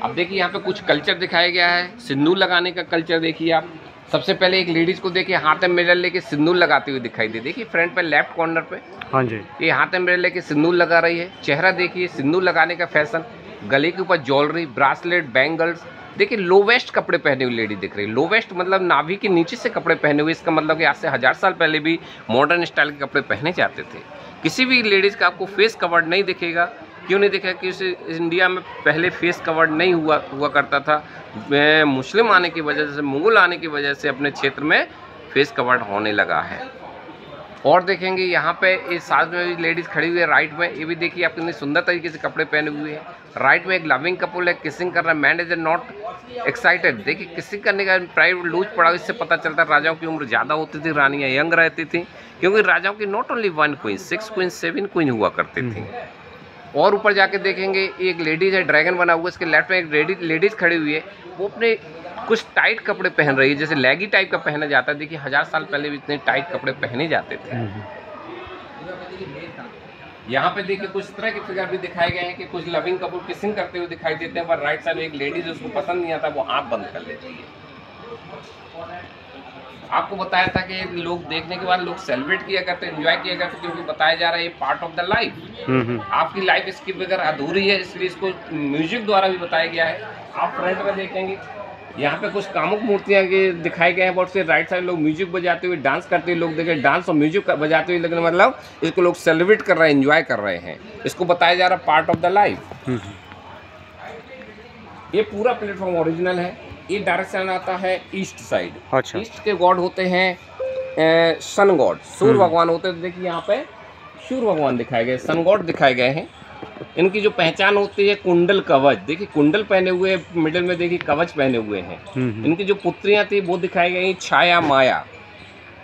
S2: अब देखिए यहाँ पे कुछ कल्चर दिखाया गया है, सिंदूर लगाने का कल्चर देखिए आप। सबसे पहले एक लेडीज को देखिए हाथ में मिरर लेके सिंदूर लगाते हुए दिखाई दे, देखिए फ्रंट पे लेफ्ट कॉर्नर पे,
S1: हाँ जी,
S2: ये हाथ में मिरर लेके सिंदूर लगा रही है। चेहरा देखिए, सिंदूर लगाने का फैशन, गले के ऊपर ज्वेलरी, ब्रासलेट, बैंगल्स। देखिए लो वेस्ट कपड़े पहने हुई लेडी दिख रही है। लो वेस्ट मतलब नाभि के नीचे से कपड़े पहने हुए, इसका मतलब कि आज से 1000 साल पहले भी मॉडर्न स्टाइल के कपड़े पहने जाते थे। किसी भी लेडीज़ का आपको फेस कवर्ड नहीं दिखेगा। क्यों नहीं दिखेगा? क्योंकि इंडिया में पहले फेस कवर्ड नहीं हुआ करता था। मुस्लिम आने की वजह से, मुगल आने की वजह से अपने क्षेत्र में फेस कवर्ड होने लगा है। और देखेंगे यहाँ पे इस साथ में भी लेडीज़ खड़ी हुई है राइट में, ये भी देखिए आप कितनी सुंदर तरीके से कपड़े पहने हुए हैं। राइट में एक लविंग कपल है, किसिंग कर रहा है, मैन इज नॉट एक्साइटेड। देखिए किसिंग करने का प्राइवेट लूज पड़ा, इससे पता चलता है राजाओं की उम्र ज़्यादा होती थी, रानियाँ यंग रहती थी, क्योंकि राजाओं की not only 1 queen, 6 queen, 7 queen हुआ करती थी। और ऊपर जाके देखेंगे एक लेडीज़ है, ड्रैगन बना हुआ, इसके लेफ्ट में एक लेडीज़ खड़ी हुई है, वो अपने कुछ टाइट कपड़े पहन रही है, जैसे लेगी टाइप का पहना जाता है। देखिए 1000 साल पहले भी इतने टाइट कपड़े पहने जाते थे। यहाँ पे देखिए कुछ तरह के फिगर भी दिखाए गए हैं कि कुछ लविंग कपल किसिंग करते हुए दिखाई देते हैं, पर राइट साइड में एक लेडीज उसको पसंद नहीं आता, वो आँख बंद कर लेती है। आपको बताया था कि लोग देखने के बाद लोग सेलिब्रेट किया करते, एंजॉय किया करते, क्योंकि बताया जा रहा है ये पार्ट ऑफ द लाइफ। आपकी लाइफ इसके बगैर अधूरी है, इसलिए इसको म्यूजिक द्वारा भी बताया गया है। आप फ्रंट में देखेंगे यहाँ पे कुछ कामुक मूर्तियाँ दिखाई गए हैं, बट से राइट साइड लोग म्यूजिक बजाते हुए डांस करते हुए लोग देखे, डांस और म्यूजिक बजाते हुए, लेकिन मतलब इसको लोग सेलिब्रेट कर रहे हैं, एंजॉय कर रहे हैं। इसको बताया जा रहा है पार्ट ऑफ द लाइफ। ये पूरा प्लेटफॉर्म ओरिजिनल है। ये डायरेक्शन आता है ईस्ट साइड।
S1: अच्छा।
S2: ईस्ट के गॉड होते हैं सन गॉड, सूर्य भगवान होते हैं। देखिए यहाँ पे सूर्य भगवान दिखाए गए, सन गॉड दिखाए गए हैं। इनकी जो पहचान होती है कुंडल कवच, देखिए कुंडल पहने हुए, मिडिल में देखिए कवच पहने हुए हैं। इनकी जो पुत्रियां थी वो दिखाई गई छाया, माया।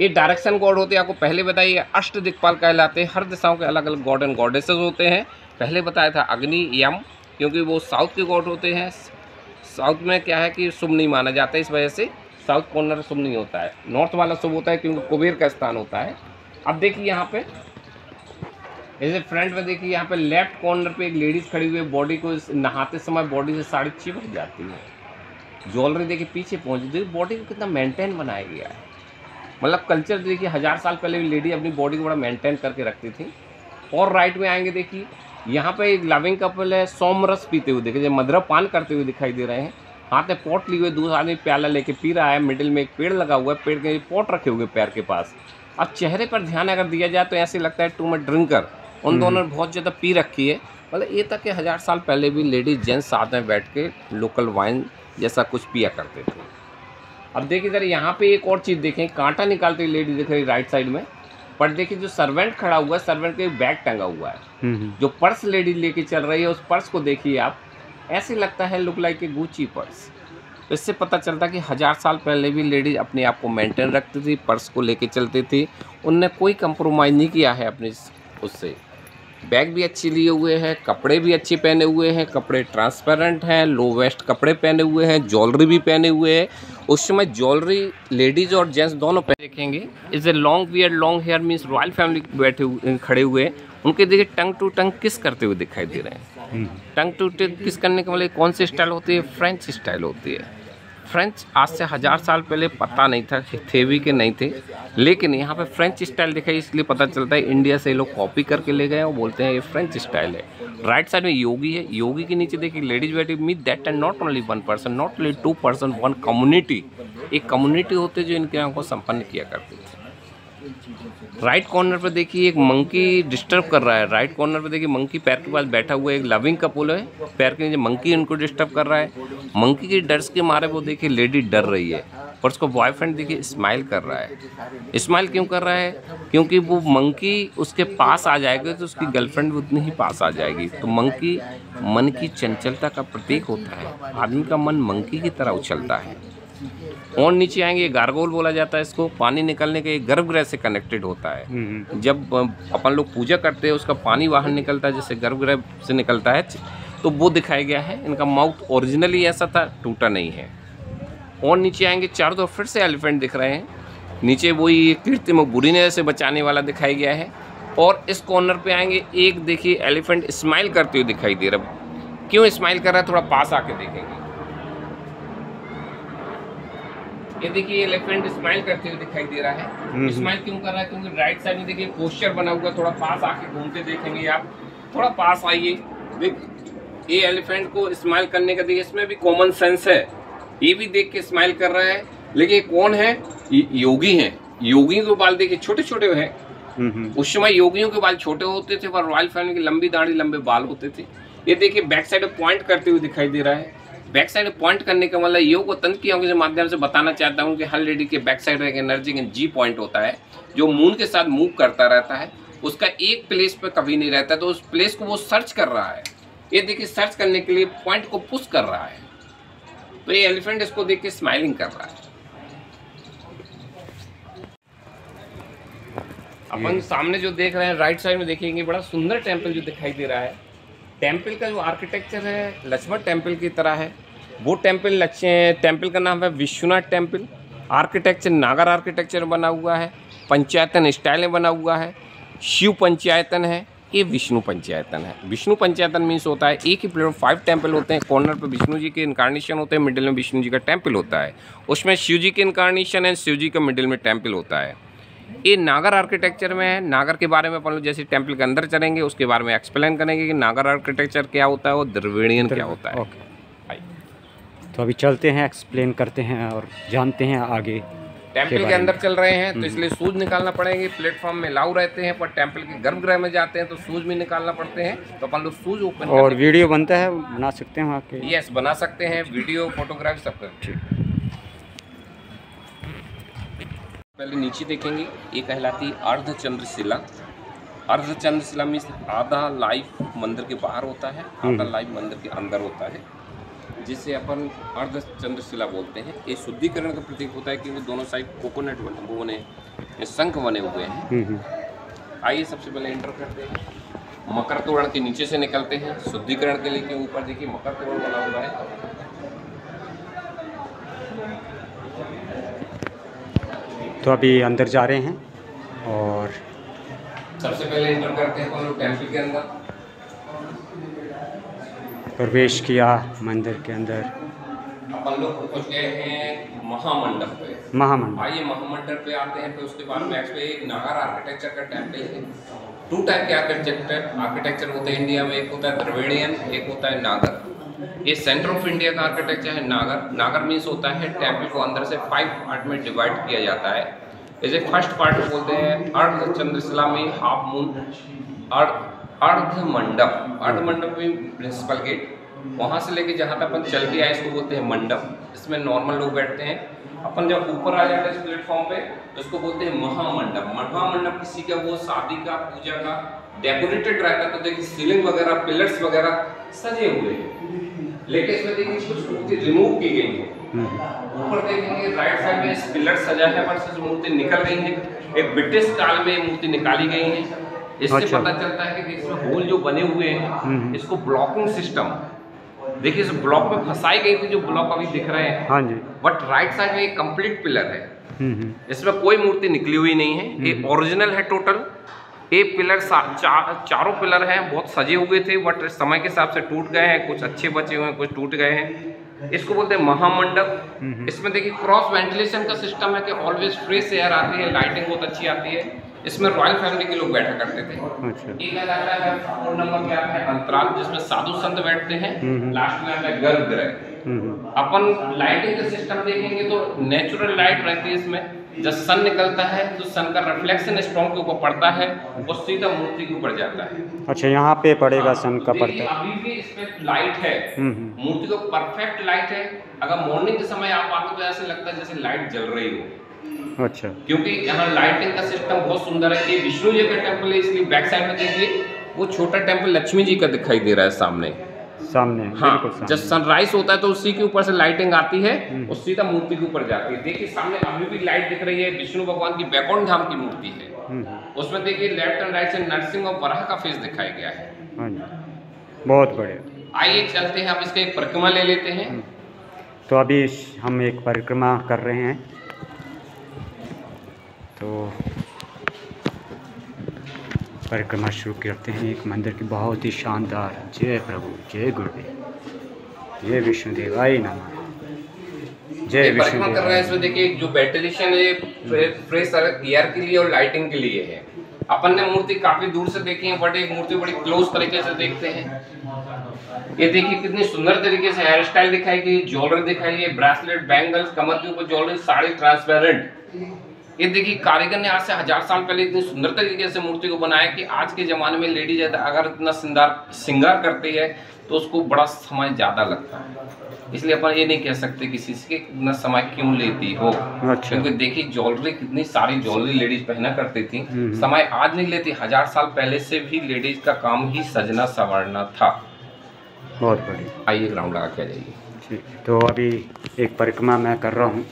S2: ये डायरेक्शन गॉड होते हैं, आपको पहले बताइए अष्ट दिक्पाल कहलाते हैं। हर दिशाओं के अलग अलग गॉड एंड गॉडेसेस होते हैं। पहले बताया था अग्नि, यम, क्योंकि वो साउथ के गॉड होते हैं। साउथ में क्या है कि शुभ नहीं माना जाता है, इस वजह से साउथ कॉर्नर शुभ नहीं होता है। नॉर्थ वाला शुभ होता है क्योंकि कुबेर का स्थान होता है। अब देखिए यहाँ पे जैसे फ्रंट में देखिए यहाँ पे लेफ्ट कॉर्नर पे एक लेडीज़ खड़ी हुई है, बॉडी को नहाते समय बॉडी से साड़ी चिपक जाती है। ज्वेलरी देखिए पीछे पहुँच, देखिए बॉडी को कितना मेंटेन बनाया गया है। मतलब कल्चर देखिए 1000 साल पहले भी लेडी अपनी बॉडी को बड़ा मेंटेन करके रखती थी। और राइट में आएंगे देखिए यहाँ पे एक लविंग कपल है, सोमरस पीते हुए देखिए, मधुरपान करते हुए दिखाई दे रहे हैं। हाथ में पॉट लिए हुए, दूसरा आदमी प्याला लेके पी रहा है। मिडिल में एक पेड़ लगा हुआ है, पेड़ के पॉट रखे हुए पैर के पास। अब चेहरे पर ध्यान अगर दिया जाए तो ऐसे लगता है टू मच ड्रिंकर। उन दोनों ने बहुत ज़्यादा पी रखी है। मतलब ये तक कि 1000 साल पहले भी लेडीज जेंट्स साथ में बैठ के लोकल वाइन जैसा कुछ पिया करते थे। अब देखिए इधर यहाँ पे एक और चीज़ देखें, कांटा निकालते हुए लेडी दिख रही राइट साइड में। पर देखिए जो सर्वेंट खड़ा हुआ है, सर्वेंट के बैग टंगा हुआ है। जो पर्स लेडी लेके चल रही है, उस पर्स को देखिए आप, ऐसे लगता है look like a Gucci purse. तो इससे पता चलता कि 1000 साल पहले भी लेडीज अपने आप को मेंटेन रखती थी, पर्स को लेके चलती थी। उनने कोई कंप्रोमाइज़ नहीं किया है अपने उससे। बैग भी अच्छी लिए हुए हैं, कपड़े भी अच्छे पहने हुए हैं, कपड़े ट्रांसपेरेंट हैं, लो वेस्ट कपड़े पहने हुए हैं, ज्वेलरी भी पहने हुए हैं। उस समय ज्वेलरी लेडीज और जेंट्स दोनों पहने देखेंगे। Is a long beard long hair means royal family बैठे हुए खड़े हुए हैं। उनके देखिए टंग टू टंग किस करते हुए दिखाई दे रहे हैं। टंग टू टंग किस करने के मतलब कौन सी स्टाइल होती है? फ्रेंच स्टाइल होती है। फ्रेंच आज से 1000 साल पहले पता नहीं था, थे भी कि नहीं थे, लेकिन यहाँ पे फ्रेंच स्टाइल दिखाई इसलिए पता चलता है इंडिया से लोग कॉपी करके ले गए और बोलते हैं ये फ्रेंच स्टाइल है। राइट साइड में योगी है, योगी के नीचे देखिए लेडीज बैठी। Meet that and not only one person, not only 2 person, one community. एक कम्युनिटी होते जो इनके यहाँ को संपन्न किया करती थी। राइट कॉर्नर पे देखिए एक मंकी डिस्टर्ब कर रहा है। राइट कॉर्नर पे देखिए मंकी पैर के पास बैठा हुआ है। एक लविंग कपल है, पैर के नीचे मंकी उनको डिस्टर्ब कर रहा है। मंकी के डर के मारे वो देखिए लेडी डर रही है और उसको बॉयफ्रेंड देखिए स्माइल कर रहा है। स्माइल क्यों कर रहा है? क्योंकि वो मंकी उसके पास आ जाएगा तो उसकी गर्लफ्रेंड उतनी ही पास आ जाएगी। तो मंकी मन की चंचलता का प्रतीक होता है। आदमी का मन मंकी की तरह उछलता है। और नीचे आएंगे, गार्गोल बोला जाता है इसको। पानी निकलने के गर्भगृह से कनेक्टेड होता है। जब अपन लोग पूजा करते हैं उसका पानी बाहर निकलता है, जैसे गर्भगृह से निकलता है, तो वो दिखाया गया है। इनका माउथ ओरिजिनली ऐसा था, टूटा नहीं है। और नीचे आएंगे, चारों तरफ फिर से एलिफेंट दिख रहे हैं। नीचे वही कृत्रिम बुरी नजर से बचाने वाला दिखाया गया है। और इस कॉर्नर पे आएंगे, एक देखिए एलिफेंट स्माइल करते हुए दिखाई दे रहा है। क्यों स्माइल कर रहा है? थोड़ा पास आके देखेंगे। ये देखिए एलिफेंट स्माइल करते हुए दिखाई दे रहा है। स्माइल क्यों कर रहा है? क्योंकि राइट साइड में देखिए पोस्चर बना हुआ है। थोड़ा पास आके घूमते देखेंगे आप, थोड़ा पास आइए। देखिए ये एलिफेंट को स्माइल करने का देखिए इसमें भी कॉमन सेंस है। ये भी देख के स्माइल कर रहा है। लेकिन कौन है? योगी हैं। योगियों के बाल देखिए छोटे छोटे हैं। उस समय योगियों के बाल छोटे होते थे पर रॉयल फैमिली की लंबी दाढ़ी लंबे बाल होते थे। ये देखिए बैक साइड में पॉइंट करते हुए दिखाई दे रहा है। बैक साइड पॉइंट करने का मतलब योग और तंत्र की आंखों के माध्यम से बताना चाहता हूँ कि हर लेडी के बैक साइड एक एनर्जी जी पॉइंट होता है जो मून के साथ मूव करता रहता है। उसका एक प्लेस पे कभी नहीं रहता, तो उस प्लेस को वो सर्च कर रहा है। ये देखिए सर्च करने के लिए पॉइंट को पुश कर रहा है। तो ये एलिफेंट इसको देख के स्माइलिंग कर रहा है। अपन सामने जो देख रहे हैं राइट साइड में देखेंगे बड़ा सुंदर टेम्पल जो दिखाई दे रहा है। टेम्पल का जो आर्किटेक्चर है लक्ष्मण टेम्पल की तरह है। वो टेम्पल का नाम है विश्वनाथ टेम्पल। आर्किटेक्चर नागर आर्किटेक्चर बना हुआ है, पंचायतन स्टाइल में बना हुआ है। शिव पंचायतन है, ये विष्णु पंचायतन है। विष्णु पंचायतन मीन्स होता है एक ही प्लेट में 5 टेम्पल होते हैं। कॉर्नर पे विष्णु जी के इनकारनेशन होते हैं, मिडिल में विष्णु जी का टेम्पल होता है। उसमें शिव जी के इनकारनेशन है, शिव जी का मिडिल में टेम्पल होता है। ये नागर आर्किटेक्चर में है। नागर के बारे में अपन लोग जैसे टेम्पल के अंदर चलेंगे उसके बारे में एक्सप्लेन करेंगे कि नागर आर्किटेक्चर क्या होता है और द्रविड़ियन क्या होता है।
S1: तो अभी चलते हैं, एक्सप्लेन करते हैं और जानते हैं आगे।
S2: टेम्पल के अंदर चल रहे हैं तो इसलिए शूज निकालना पड़ेंगे। प्लेटफॉर्म में लाऊ रहते हैं पर टेम्पल के गर्भगृह में जाते हैं तो शूज भी निकालना पड़ते हैं। तो अपन लोग शूज ओपन
S1: और वीडियो बनता है, बना सकते हैं वहाँ के?
S2: यस, बना सकते हैं, वीडियो फोटोग्राफी सब कर। पहले नीचे देखेंगे, ये कहलाती अर्धचंद्रशिला। अर्धचंद्रशिला मीन्स आधा लाइफ मंदिर के बाहर होता है, आधा लाइफ मंदिर के अंदर होता है, जिसे अपन अर्धचंद्रशिला बोलते हैं। ये शुद्धिकरण का प्रतीक होता है क्योंकि दोनों साइड कोकोनट बने शंख बने हुए हैं। आइए सबसे पहले एंटर करते हैं। मकर तोरण के नीचे से निकलते हैं शुद्धिकरण के लिए, के ऊपर देखिए मकर तोरण बना हुआ है।
S1: तो अभी अंदर जा रहे हैं और
S2: सबसे पहले एंटर करते हैं हम लोग टेम्पल के अंदर।
S1: प्रवेश किया मंदिर के अंदर।
S2: अपन लोग पहुंच गए हैं महामंडप पे।
S1: महामंडप,
S2: आइए महामंडप पे आते हैं। फिर उसके बाद में एक नागर आर्किटेक्चर का टेम्पल है। 2 टाइप के आर्किटेक्चर होते हैं इंडिया में, एक होता है द्रविड़ियन, एक होता है नागर। ये सेंटर ऑफ इंडिया का आर्किटेक्चर है नागर। नागर मीन्स होता है टेम्पल को अंदर से 5 पार्ट में डिवाइड किया जाता है। जैसे फर्स्ट पार्ट बोलते हैं अर्धचंद्रशिला में हाफ मून, अर्धमंडप। अर्धमंडप में प्रिंसिपल गेट, वहाँ से लेके जहाँ तक अपन चल के आए इसको बोलते हैं मंडप। इसमें नॉर्मल लोग बैठते हैं। अपन जब ऊपर आ जाते हैं इस प्लेटफॉर्म पे तो उसको बोलते हैं महामंडप। महामंडप किसी का वो शादी का, पूजा का डेकोरेटेड रहता है। तो देखिए सीलिंग वगैरह, पिलर्स वगैरह सजे हुए हैं, लेकिन इसमें देखिए कुछ मूर्ति रिमूव की गई है। ऊपर देखेंगे राइट साइड में पिलर सजा है पर मूर्ति निकल गई है। एक ब्रिटिश काल में मूर्ति निकाली गई है। इससे
S1: अच्छा।
S2: पता चलता है कि इसमें होल जो बने हुए हैं इसको ब्लॉकिंग सिस्टम, देखिए इस ब्लॉक में फंसाई गई थी जो ब्लॉक अभी दिख रहे हैं।
S1: हाँ जी।
S2: बट राइट साइड में एक कंप्लीट पिलर है, इसमें कोई मूर्ति निकली हुई नहीं है, ये ओरिजिनल है टोटल। ये पिलर चारों पिलर हैं, बहुत सजे हुए थे बट समय के हिसाब से टूट गए हैं, कुछ अच्छे बचे हुए हैं, कुछ टूट गए हैं। इसको बोलते हैं महामंडप। इसमें देखिए क्रॉस वेंटिलेशन का सिस्टम है कि ऑलवेज फ्रेश एयर आती है, लाइटिंग बहुत अच्छी आती है। इसमें रॉयल फैमिली के लोग बैठा करते थे।
S1: अच्छा।
S2: एक आता है 4 नंबर पे आता है अंतराल, जिसमें साधु संत बैठते हैं। लास्ट में आता है गर्भगृह। अपन लाइटिंग का सिस्टम देखेंगे तो नेचुरल लाइट रहती है इसमें। जब सन निकलता है तो सन का रिफ्लेक्शन स्टोन के ऊपर पड़ता है, वो सीधा मूर्ति के ऊपर जाता है।
S1: अच्छा, यहाँ पे पड़ेगा सन का पड़ता है।
S2: अभी भी इसमें लाइट है, मूर्ति को परफेक्ट लाइट है। अगर मॉर्निंग के समय आप आते तो ऐसे लगता है जैसे लाइट जल रही हो।
S1: अच्छा।
S2: क्योंकि यहाँ लाइटिंग का सिस्टम बहुत सुंदर है। ये विष्णु जी का टेम्पल है, इसलिए बैक साइड में देखिए वो छोटा टेम्पल लक्ष्मी जी का दिखाई दे रहा है सामने।
S1: हाँ,
S2: जब सनराइज होता है तो उसी के ऊपर से लाइटिंग आती है और सीधा मूर्ति के ऊपर जाती है। देखिए सामने अभी भी लाइट दिख रही है, विष्णु भगवान की बैकुंठ धाम की मूर्ति है। उसमें देखिए लेफ्ट एंड राइट से नरसिंह और वराह का फेस दिखाया गया है।
S1: हाँ जी, बहुत बढ़िया।
S2: आइए चलते हैं, आप इसका एक परिक्रमा ले लेते हैं।
S1: तो अभी हम एक परिक्रमा कर रहे हैं, तो परिक्रमा शुरू करते हैं एक मंदिर की बहुत ही शानदार। जय प्रभु, जय गुरुदेव, जय विष्णुदेवाय नमः। जय विष्णुदेव।
S2: कर रहे हैं इसमें देखिए जो वेंटिलेशन है फ्रेश एयर के लिए और लाइटिंग के लिए है। अपन ने मूर्ति काफी दूर से देखी है बट एक मूर्ति बड़ी क्लोज तरीके से देखते हैं। ये देखिए कितनी सुंदर तरीके से हेयर स्टाइल दिखाई गई, ज्वेलरी दिखाई है, ब्रेसलेट, बैंगल्स, कमर के ऊपर ज्वेलरी, साड़ी ट्रांसपेरेंट। ये देखिए कारीगर ने आज से 1000 साल पहले इतनी सुंदर तरीके से मूर्ति को बनाया कि आज के ज़माने में लेडीज अगर इतना श्रृंगार करती है तो उसको बड़ा समय ज़्यादा लगता है। इसलिए अपन ये नहीं कह सकते किसी से इतना समय क्यों लेती हो।
S1: अच्छा।
S2: क्योंकि देखिए ज्वेलरी, कितनी सारी ज्वेलरी लेडीज पहना करती थी। समय आज नहीं लेती, 1000 साल पहले से भी लेडीज का काम ही सजना संवारना था।
S1: बहुत बढ़िया।
S2: आइए ग्राउंड लगा के जाइए।
S1: ठीक, तो अभी एक परिक्रमा मैं कर रहा हूँ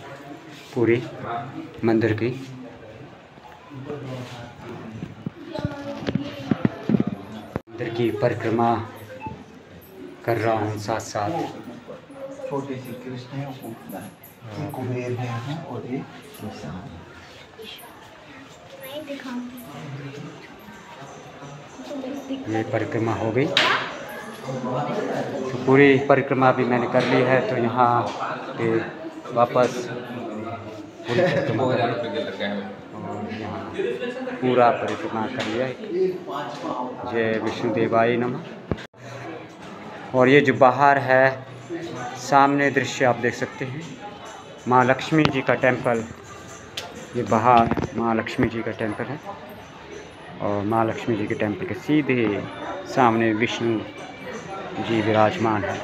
S1: पूरी मंदिर की। मंदिर की परिक्रमा कर रहा हूँ साथ साथ।
S3: छोटे से कृष्ण है, कुबेर है और एक
S1: ये परिक्रमा हो गई, तो पूरी परिक्रमा भी मैंने कर ली है। तो यहाँ पे वापस पूरी परिक्रमा कर और यहाँ पूरा परिक्रमा कर लिया। जय विष्णुदेवाय नमः। और ये जो बाहर है सामने दृश्य आप देख सकते हैं, माँ लक्ष्मी जी का टेंपल। ये बाहर माँ लक्ष्मी जी का टेंपल है और माँ लक्ष्मी जी के टेंपल के सीधे सामने विष्णु जी विराजमान है,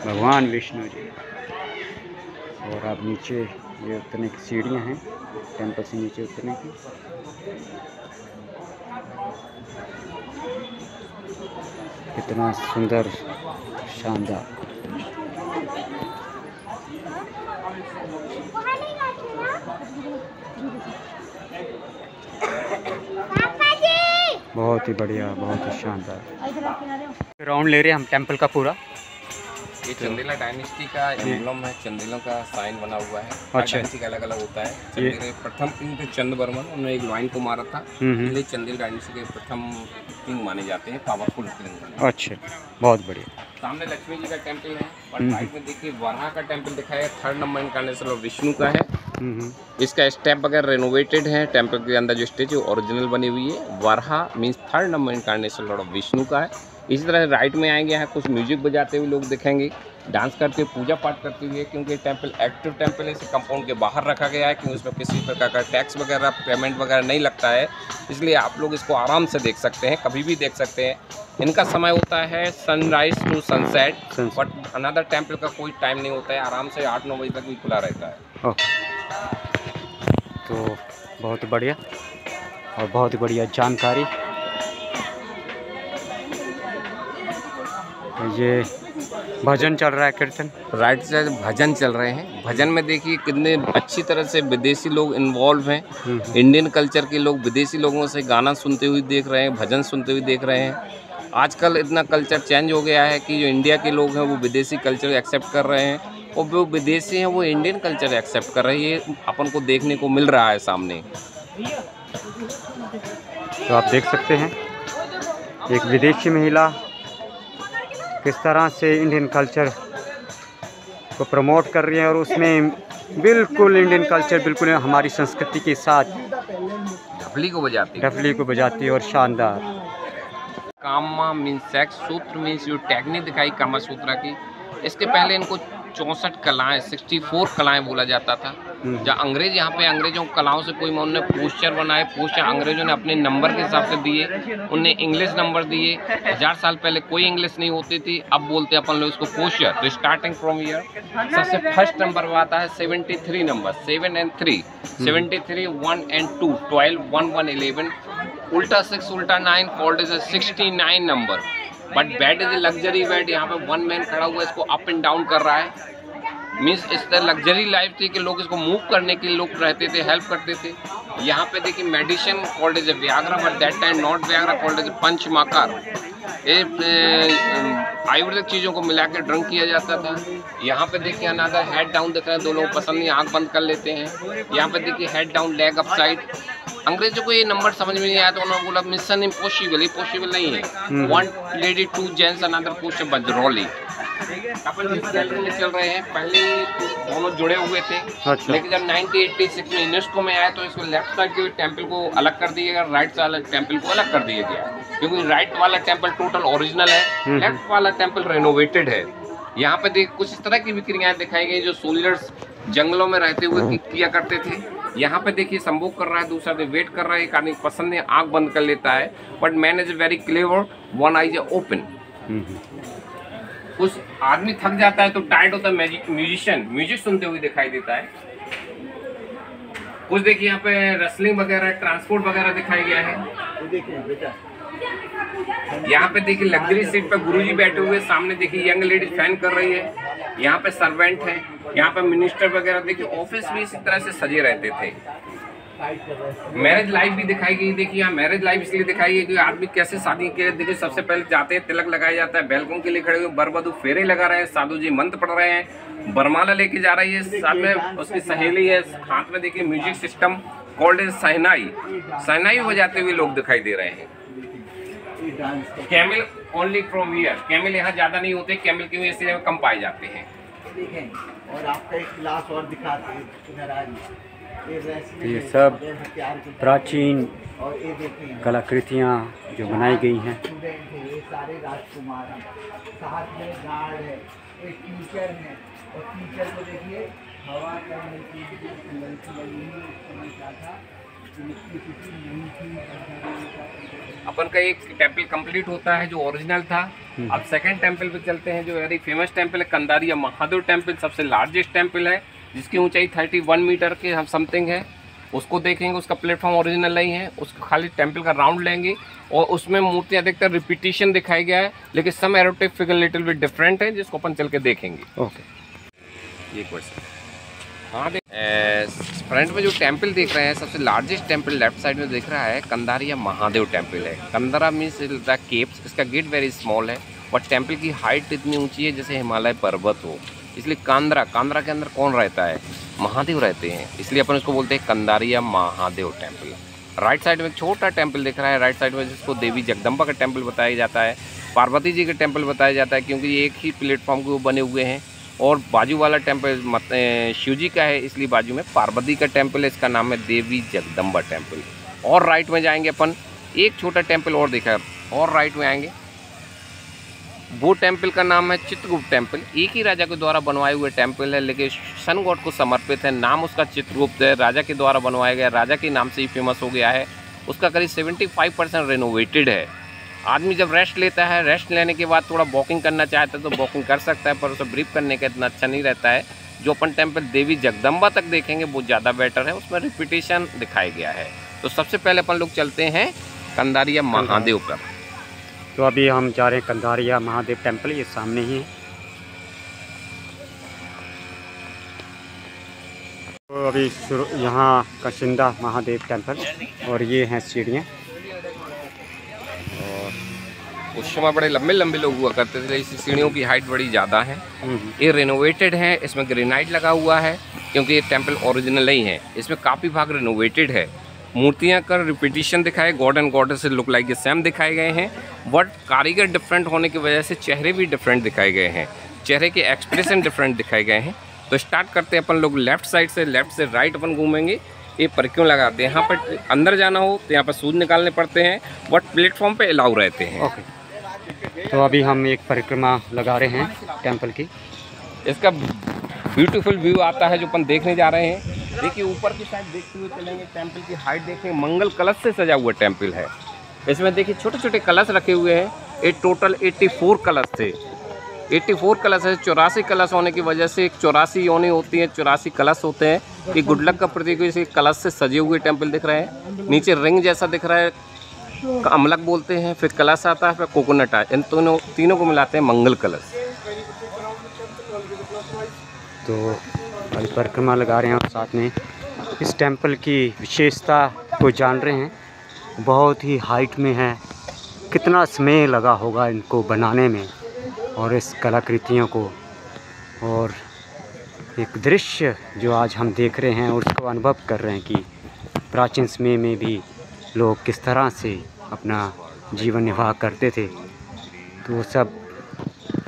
S1: भगवान विष्णु जी। और अब नीचे ये उतरने की सीढ़ियाँ हैं, टेंपल से नीचे उतरने की। कितना सुंदर, शानदार। बहुत ही बढ़िया, बहुत ही शानदार। राउंड ले रहे हैं हम टेंपल का पूरा।
S2: ये चंदेला डायनेस्टी का एम्ब्लम है, चंदेलों का साइन बना हुआ है।
S1: अच्छा।
S2: डायनेस्टी का अलग अलग होता है। चंदेल प्रथम किंग थे चंद बर्मन, उन्होंने एक लाइन को मारा था, इसलिए चंदेल डायनेस्टी के प्रथम किंग माने जाते हैं, पावरफुल किंग।
S1: अच्छा, बहुत बढ़िया।
S2: सामने लक्ष्मी जी का टेंपल है और राइट में देखिए वराह का टेंपल दिखाया है, 3rd नंबर इनकार्नेशन और विष्णु का है। इसका स्टेप वगैरह रेनोवेटेड है। टेंपल के अंदर जो स्टेज है ओरिजिनल बनी हुई है। Varaha means 3rd number incarnation Lord of Vishnu का है। इसी तरह राइट में आएंगे, यहाँ कुछ म्यूजिक बजाते हुए लोग दिखेंगे, डांस करते पूजा पाठ करते हुए। क्योंकि टेंपल एक्टिव टेंपल है, इसे कंपाउंड के बाहर रखा गया है क्योंकि उसमें किसी प्रकार का टैक्स वगैरह पेमेंट वगैरह नहीं लगता है। इसलिए आप लोग इसको आराम से देख सकते हैं, कभी भी देख सकते हैं। इनका समय होता है sunrise to sunset, but another temple का कोई टाइम नहीं होता है। आराम से 8-9 बजे तक भी खुला रहता है।
S1: तो बहुत बढ़िया और बहुत बढ़िया जानकारी। ये भजन चल रहा है, कीर्तन।
S2: राइट साइड भजन चल रहे हैं। भजन में देखिए कितने अच्छी तरह से विदेशी लोग इन्वॉल्व हैं। इंडियन कल्चर के लोग विदेशी लोगों से गाना सुनते हुए देख रहे हैं, भजन सुनते हुए देख रहे हैं। आजकल इतना कल्चर चेंज हो गया है कि जो इंडिया के लोग हैं वो विदेशी कल्चर एक्सेप्ट कर रहे हैं, और जो विदेशी हैं वो इंडियन कल्चर एक्सेप्ट कर रहे हैं। ये अपन को देखने को मिल रहा है सामने।
S1: तो आप देख सकते हैं एक विदेशी महिला किस तरह से इंडियन कल्चर को प्रमोट कर रही है, और उसमें बिल्कुल इंडियन कल्चर बिल्कुल हमारी संस्कृति के साथ
S2: ढपली को बजाती
S1: है और शानदार।
S2: कामा मीन्स सेक्स, सूत्र मीन्स जो टेक्निक दिखाई कामा सूत्रा की। इसके पहले इनको 64 कलाएं, 64 कलाएं बोला जाता था। जहाँ अंग्रेज यहाँ पे अंग्रेजों कलाओं से कोई उन्होंने पोस्चर बनाए, पोस्चर अंग्रेजों ने अपने नंबर के हिसाब से दिए, उन्हें इंग्लिश नंबर दिए। 1000 साल पहले कोई इंग्लिश नहीं होती थी, अब बोलते अपन लोग इसको पोस्चर। तो स्टार्टिंग फ्रॉम ईयर सबसे फर्स्ट नंबर आता है 73 नंबर, 7 and 3, 73, 1 and 2, 12, 1, 1, 11, उल्टा 6, उल्टा 9, called is 69 number. But bed is luxury bed. यहाँ पे 1 मैन खड़ा हुआ इसको अप एंड डाउन कर रहा है। मीन्स इस तरह लग्जरी लाइफ थी कि लोग इसको मूव करने के लिए लोग रहते थे, हेल्प करते थे। यहाँ पे देखिए medicine called is Viagra, but that time not Viagra, called is panchamakar. Ayurvedic चीज़ों को मिला के ड्रिंक किया जाता था। यहाँ पे देखिए अनादर हेड डाउन दिख रहा है, दो लोग पसंद नहीं, आँख बंद कर लेते हैं। यहाँ पे देखिए head down, leg up side. अंग्रेजों को ये नंबर समझ में नहीं आया तो उन्होंने बोला मिशन इम्पॉसिबल, पॉसिबल नहीं है। 1 लेडी 2 जेंट्स, अनदर पुश बजरौली। अपन जिस गैलरी में चल रहे हैं पहले दोनों जुड़े हुए थे। अच्छा। लेकिन जब 1986 में यूनेस्को में आया तो इसको लेफ्ट साइड के टेम्पल को अलग कर दिया गया, राइट वाला टेम्पल को अलग कर दिया गया, क्योंकि राइट वाला टेम्पल टोटल ओरिजिनल है, लेफ्ट वाला टेम्पल रेनोवेटेड है। यहाँ पे देख कुछ इस तरह की विक्रियाएं दिखाई गई जो सोल्जर्स जंगलों में रहते हुए किया करते थे। यहाँ पे देखिए संभोग कर रहा है, दूसरा आदमी वेट कर रहा है, एक आदमी पसंद नहीं, आँख बंद कर लेता है। But man is very clever, 1 eye open. उस आदमी थक जाता है तो टायर्ड होता है, म्यूजिशियन म्यूजिक सुनते हुए दिखाई देता है। कुछ देखिए यहाँ पे रेसलिंग वगैरह, ट्रांसपोर्ट वगैरह दिखाया गया है। यहाँ पे देखिए लग्जरी सीट पे गुरुजी बैठे हुए, सामने देखिए यंग लेडी फैन कर रही है। यहाँ पे सर्वेंट है, यहाँ पे मिनिस्टर वगैरह। देखिए ऑफिस भी इसी तरह से सजे रहते थे। मैरिज लाइफ भी दिखाई गई। देखिए यहाँ मैरिज लाइफ इसलिए दिखाई गई कि आदमी कैसे शादी के, देखिए सबसे पहले जाते हैं, तिलक लगाया जाता है, बैलकों के लिए खड़े हुए बर वधू फेरे लगा रहे हैं, साधु जी मंत्र पढ़ रहे हैं, बरमाला लेके जा रही है, साथ में उसकी सहेली है, हाथ में देखिए म्यूजिक सिस्टम कॉल्ड इज सहनाई, सहनाई बजाते हुए लोग दिखाई दे रहे हैं। Camel only from here, camel यहाँ ज्यादा नहीं होते, कैमल की वजह से कम पाए जाते हैं।
S3: और आपका एक क्लास और दिखाते हैं,
S1: ये सब प्राचीन कलाकृतियाँ जो बनाई गई हैं।
S3: ये सारे राजकुमार हैं, साथ में गार्ड है, एक टीचर है, और टीचर को देखिए हवा करने की
S2: अपन का एक टेम्पल कंप्लीट होता है जो ओरिजिनल था। अब सेकंड टेम्पल पे चलते हैं जो वेरी फेमस टेम्पल है, कंदारिया महादेव टेम्पल। सबसे लार्जेस्ट टेम्पल है जिसकी ऊंचाई 31 मीटर के हम समथिंग है। उसको देखेंगे, उसका प्लेटफॉर्म ओरिजिनल नहीं है, उसको खाली टेम्पल का राउंड लेंगे और उसमें मूर्तियाँ अधिकतर रिपीटिशन दिखाई गया है, लेकिन some erotic figure little bit different है, जिसको अपन चल के देखेंगे।
S1: ओके,
S2: ये क्वेश्चन। हाँ फ्रंट में जो टेम्पल देख रहे हैं, सबसे लार्जेस्ट टेम्पल लेफ्ट साइड में दिख रहा है, कंदारिया महादेव टेम्पल है। कंदारा मीन्स द केप्स। इसका गेट वेरी स्मॉल है, बट टेम्पल की हाइट इतनी ऊंची है जैसे हिमालय पर्वत हो, इसलिए कांद्रा के अंदर कौन रहता है? महादेव रहते हैं, इसलिए अपन उसको बोलते हैं Kandariya Mahadev temple. Right side में एक छोटा टेम्पल दिख रहा है, राइट साइड में, जिसको देवी जगदम्बा का टेम्पल बताया जाता है, पार्वती जी का टेम्पल बताया जाता है, क्योंकि ये एक ही प्लेटफॉर्म के वो बने हुए हैं। और बाजू वाला टेम्पल शिव जी का है, इसलिए बाजू में पार्वती का टेम्पल है, इसका नाम है देवी जगदम्बा टेम्पल। और राइट में जाएंगे अपन, एक छोटा टेम्पल और दिखा, और राइट में आएंगे, वो टेम्पल का नाम है चित्रगुप्त टेम्पल। एक ही राजा के द्वारा बनवाए हुए टेम्पल है, लेकिन सन गॉड को समर्पित है, नाम उसका चित्रगुप्त है, राजा के द्वारा बनवाया गया, राजा के नाम से ही फेमस हो गया है। उसका करीब 75% रेनोवेटेड है। आदमी जब रेस्ट लेता है, रेस्ट लेने के बाद थोड़ा वॉकिंग करना चाहता है तो वॉकिंग कर सकता है, पर उसे ब्रीफ करने का इतना अच्छा नहीं रहता है। जो अपन टेम्पल देवी जगदम्बा तक देखेंगे वो ज़्यादा बेटर है, उसमें रिपीटेशन दिखाया गया है। तो सबसे पहले अपन लोग चलते हैं कंदारिया महादेव पर।
S1: तो अभी हम जा रहे हैं कंदारिया महादेव टेम्पल, ये सामने ही है। तो अभी यहाँ कशिंदा महादेव टेम्पल, और ये हैं सीढ़ियाँ।
S2: और उस समय बड़े लंबे लंबे लोग हुआ करते थे, इस सीढ़ियों की हाइट बड़ी ज़्यादा है। ये रेनोवेटेड है, इसमें ग्रेनाइट लगा हुआ है क्योंकि ये टेम्पल ओरिजिनल नहीं है, इसमें काफ़ी भाग रेनोवेटेड है। मूर्तियाँ का रिपीटिशन दिखाए, गॉड एंड गॉडेस से लुक लाइक सेम दिखाए गए हैं, बट कारीगर डिफरेंट होने की वजह से चेहरे भी डिफरेंट दिखाए गए हैं, चेहरे के एक्सप्रेशन डिफरेंट दिखाए गए हैं। तो स्टार्ट करते हैं अपन लोग लेफ्ट साइड से, लेफ्ट से राइट अपन घूमेंगे। ये पर क्यों लगाते हैं, यहाँ पर अंदर जाना हो तो यहाँ पर शूज निकालने पड़ते हैं, बट प्लेटफॉर्म पे अलाउ रहते हैं।
S1: ओके, तो अभी हम एक परिक्रमा लगा रहे हैं टेम्पल की।
S2: इसका ब्यूटीफुल व्यू आता है जो अपन देखने जा रहे हैं। देखिए ऊपर की साइड देखते हुए चलेंगे, टेम्पल की हाइट देखें, मंगल कलश से सजा हुआ टेम्पल है। इसमें देखिए छोटे छोटे कलश रखे हुए हैं। ये टोटल 84 कलश थे, 84 कलश है। 84 कलश होने की वजह से 84 योनि होती है, 84 कलश होते हैं। ये गुड लक का प्रतीक है, इसी कलश से सजे हुए टेम्पल दिख रहे हैं। नीचे रिंग जैसा दिख रहा है, अमलक बोलते हैं, फिर कलश आता है, फिर कोकोनट है। इन तीनों को मिलाते हैं मंगल कलश।
S1: तो अभी परिक्रमा लगा रहे हैं और साथ में इस टेम्पल की विशेषता को जान रहे हैं। बहुत ही हाइट में है, कितना समय लगा होगा इनको बनाने में और इस कलाकृतियों को, और एक दृश्य जो आज हम देख रहे हैं और उसको अनुभव कर रहे हैं कि प्राचीन समय में भी लोग किस तरह से अपना जीवन निर्वाह करते थे। तो वो सब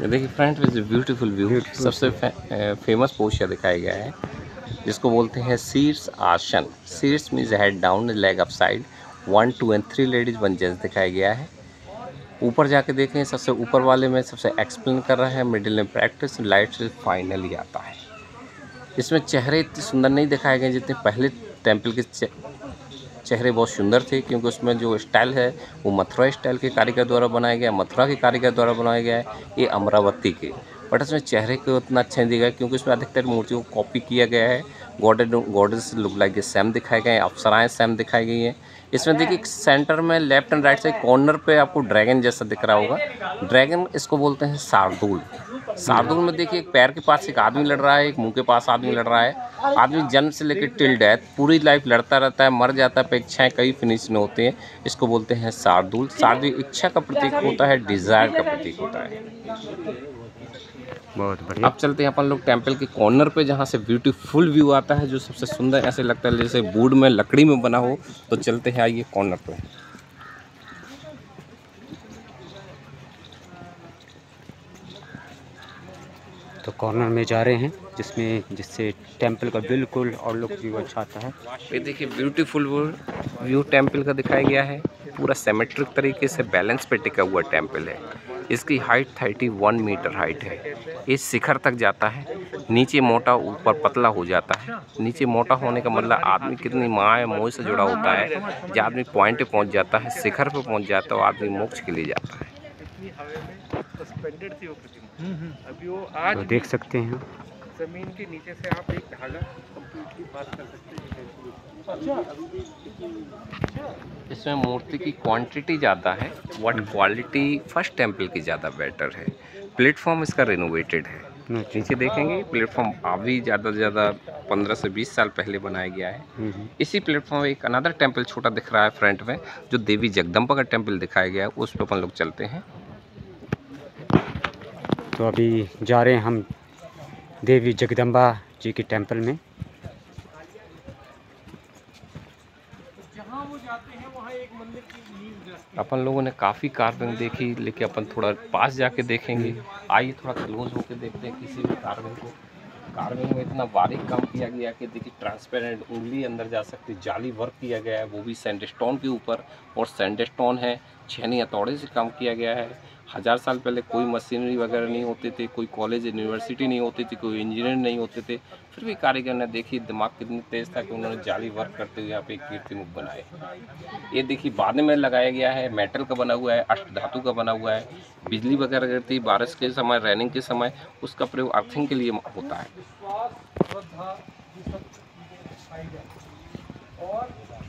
S2: देखिए फ्रंट में ब्यूटीफुल व्यू, सबसे फेमस पोस्चर दिखाया गया है जिसको बोलते हैं शीर्ष आसन। शीर्ष means head down, leg up side, 1, 2 and 3 ladies 1 gents दिखाया गया है। ऊपर जाके देखें, सबसे ऊपर वाले में सबसे एक्सप्लेन कर रहा है, मिडिल में प्रैक्टिस, लाइट से फाइनली आता है। इसमें चेहरे इतने सुंदर नहीं दिखाए गए जितने पहले टेम्पल के चेहरे बहुत सुंदर थे, क्योंकि उसमें जो स्टाइल है वो मथुरा स्टाइल के कारीगर द्वारा बनाया गया, मथुरा के कारीगर द्वारा बनाया गया है, ये अमरावती के। बट इसमें चेहरे को उतना अच्छा नहीं दिखा क्योंकि उसमें अधिकतर मूर्तियों को कॉपी किया गया है। गॉडेस लुक लाइक सेम दिखाए गए हैं, अप्सराएं सेम दिखाई गई हैं। इसमें देखिए सेंटर में left and right side corner पे आपको ड्रैगन जैसा दिख रहा होगा। ड्रैगन इसको बोलते हैं शार्दूल। शार्दूल में देखिए एक पैर के पास एक आदमी लड़ रहा है, एक मुंह के पास आदमी लड़ रहा है। आदमी जन्म से लेकर टिल डेथ पूरी लाइफ लड़ता रहता है, मर जाता है, पर इच्छाएं कई फिनिश में होते हैं। इसको बोलते हैं शार्दूल। शार्दूल इच्छा का प्रतीक होता है, डिज़ायर का प्रतीक होता है।
S1: बहुत बढ़िया।
S2: अब चलते हैं अपन लोग टेम्पल के कॉर्नर पे, जहाँ से ब्यूटीफुल व्यू आता है, जो सबसे सुंदर ऐसे लगता है जैसे वुड में, लकड़ी में बना हो। तो चलते हैं, आइए कॉर्नर पे।
S1: तो कॉर्नर में जा रहे हैं जिससे टेम्पल का बिल्कुल और लुक व्यू अच्छा आता है।
S2: ये देखिए ब्यूटीफुल व्यू टेम्पल का दिखाया गया है। पूरा सिमेट्रिक तरीके से बैलेंस पे टिका हुआ टेम्पल है। इसकी हाइट 31 मीटर हाइट है। ये शिखर तक जाता है, नीचे मोटा ऊपर पतला हो जाता है। नीचे मोटा होने का मतलब आदमी कितनी माया मोह से जुड़ा होता है। जब आदमी पॉइंट पे पहुंच जाता है, शिखर पे पहुंच जाता है, और आदमी मोक्ष के लिए जाता है।
S3: अभी वो आज
S1: तो देख सकते हैं
S3: जमीन के नीचे से आप एक ढाला कंप्लीटली पास कर सकते हैं।
S2: इसमें मूर्ति की क्वांटिटी ज़्यादा है, बट क्वालिटी फर्स्ट टेम्पल की ज़्यादा बेटर है। प्लेटफॉर्म इसका रेनोवेटेड है। नीचे देखेंगे प्लेटफॉर्म अभी ज़्यादा से ज़्यादा 15 से 20 साल पहले बनाया गया है। इसी प्लेटफॉर्म एक अनदर टेम्पल छोटा दिख रहा है फ्रंट में, जो देवी जगदम्बा का टेम्पल दिखाया गया है, उस पर अपन लोग चलते हैं।
S1: तो अभी जा रहे हैं हम देवी जगदम्बा जी के टेम्पल में।
S2: अपन लोगों ने काफ़ी कार्विंग देखी, लेकिन अपन थोड़ा पास जाके देखेंगे। आइए थोड़ा क्लोज होके देखते हैं किसी भी कार्विंग को। कार्विंग में इतना बारीक काम किया गया कि देखिए ट्रांसपेरेंट उंगली अंदर जा सकती, जाली वर्क किया गया है, वो भी सैंडस्टोन के ऊपर। और सैंडस्टोन है, छेनी हथौड़े से काम किया गया है। 1000 साल पहले कोई मशीनरी वगैरह नहीं होते थे, कोई कॉलेज यूनिवर्सिटी नहीं होती थी, कोई इंजीनियर नहीं होते थे। फिर भी कारीगर ने देखी दिमाग कितनी तेज़ था कि उन्होंने जाली वर्क करते हुए यहाँ पे एक कीर्ति मुख बनाए। ये देखिए बाद में लगाया गया है, मेटल का बना हुआ है, अष्ट धातु का बना हुआ है। बिजली वगैरह गिरती बारिश के समय, रेनिंग के समय, उसका प्रयोग अर्थिंग के लिए होता है।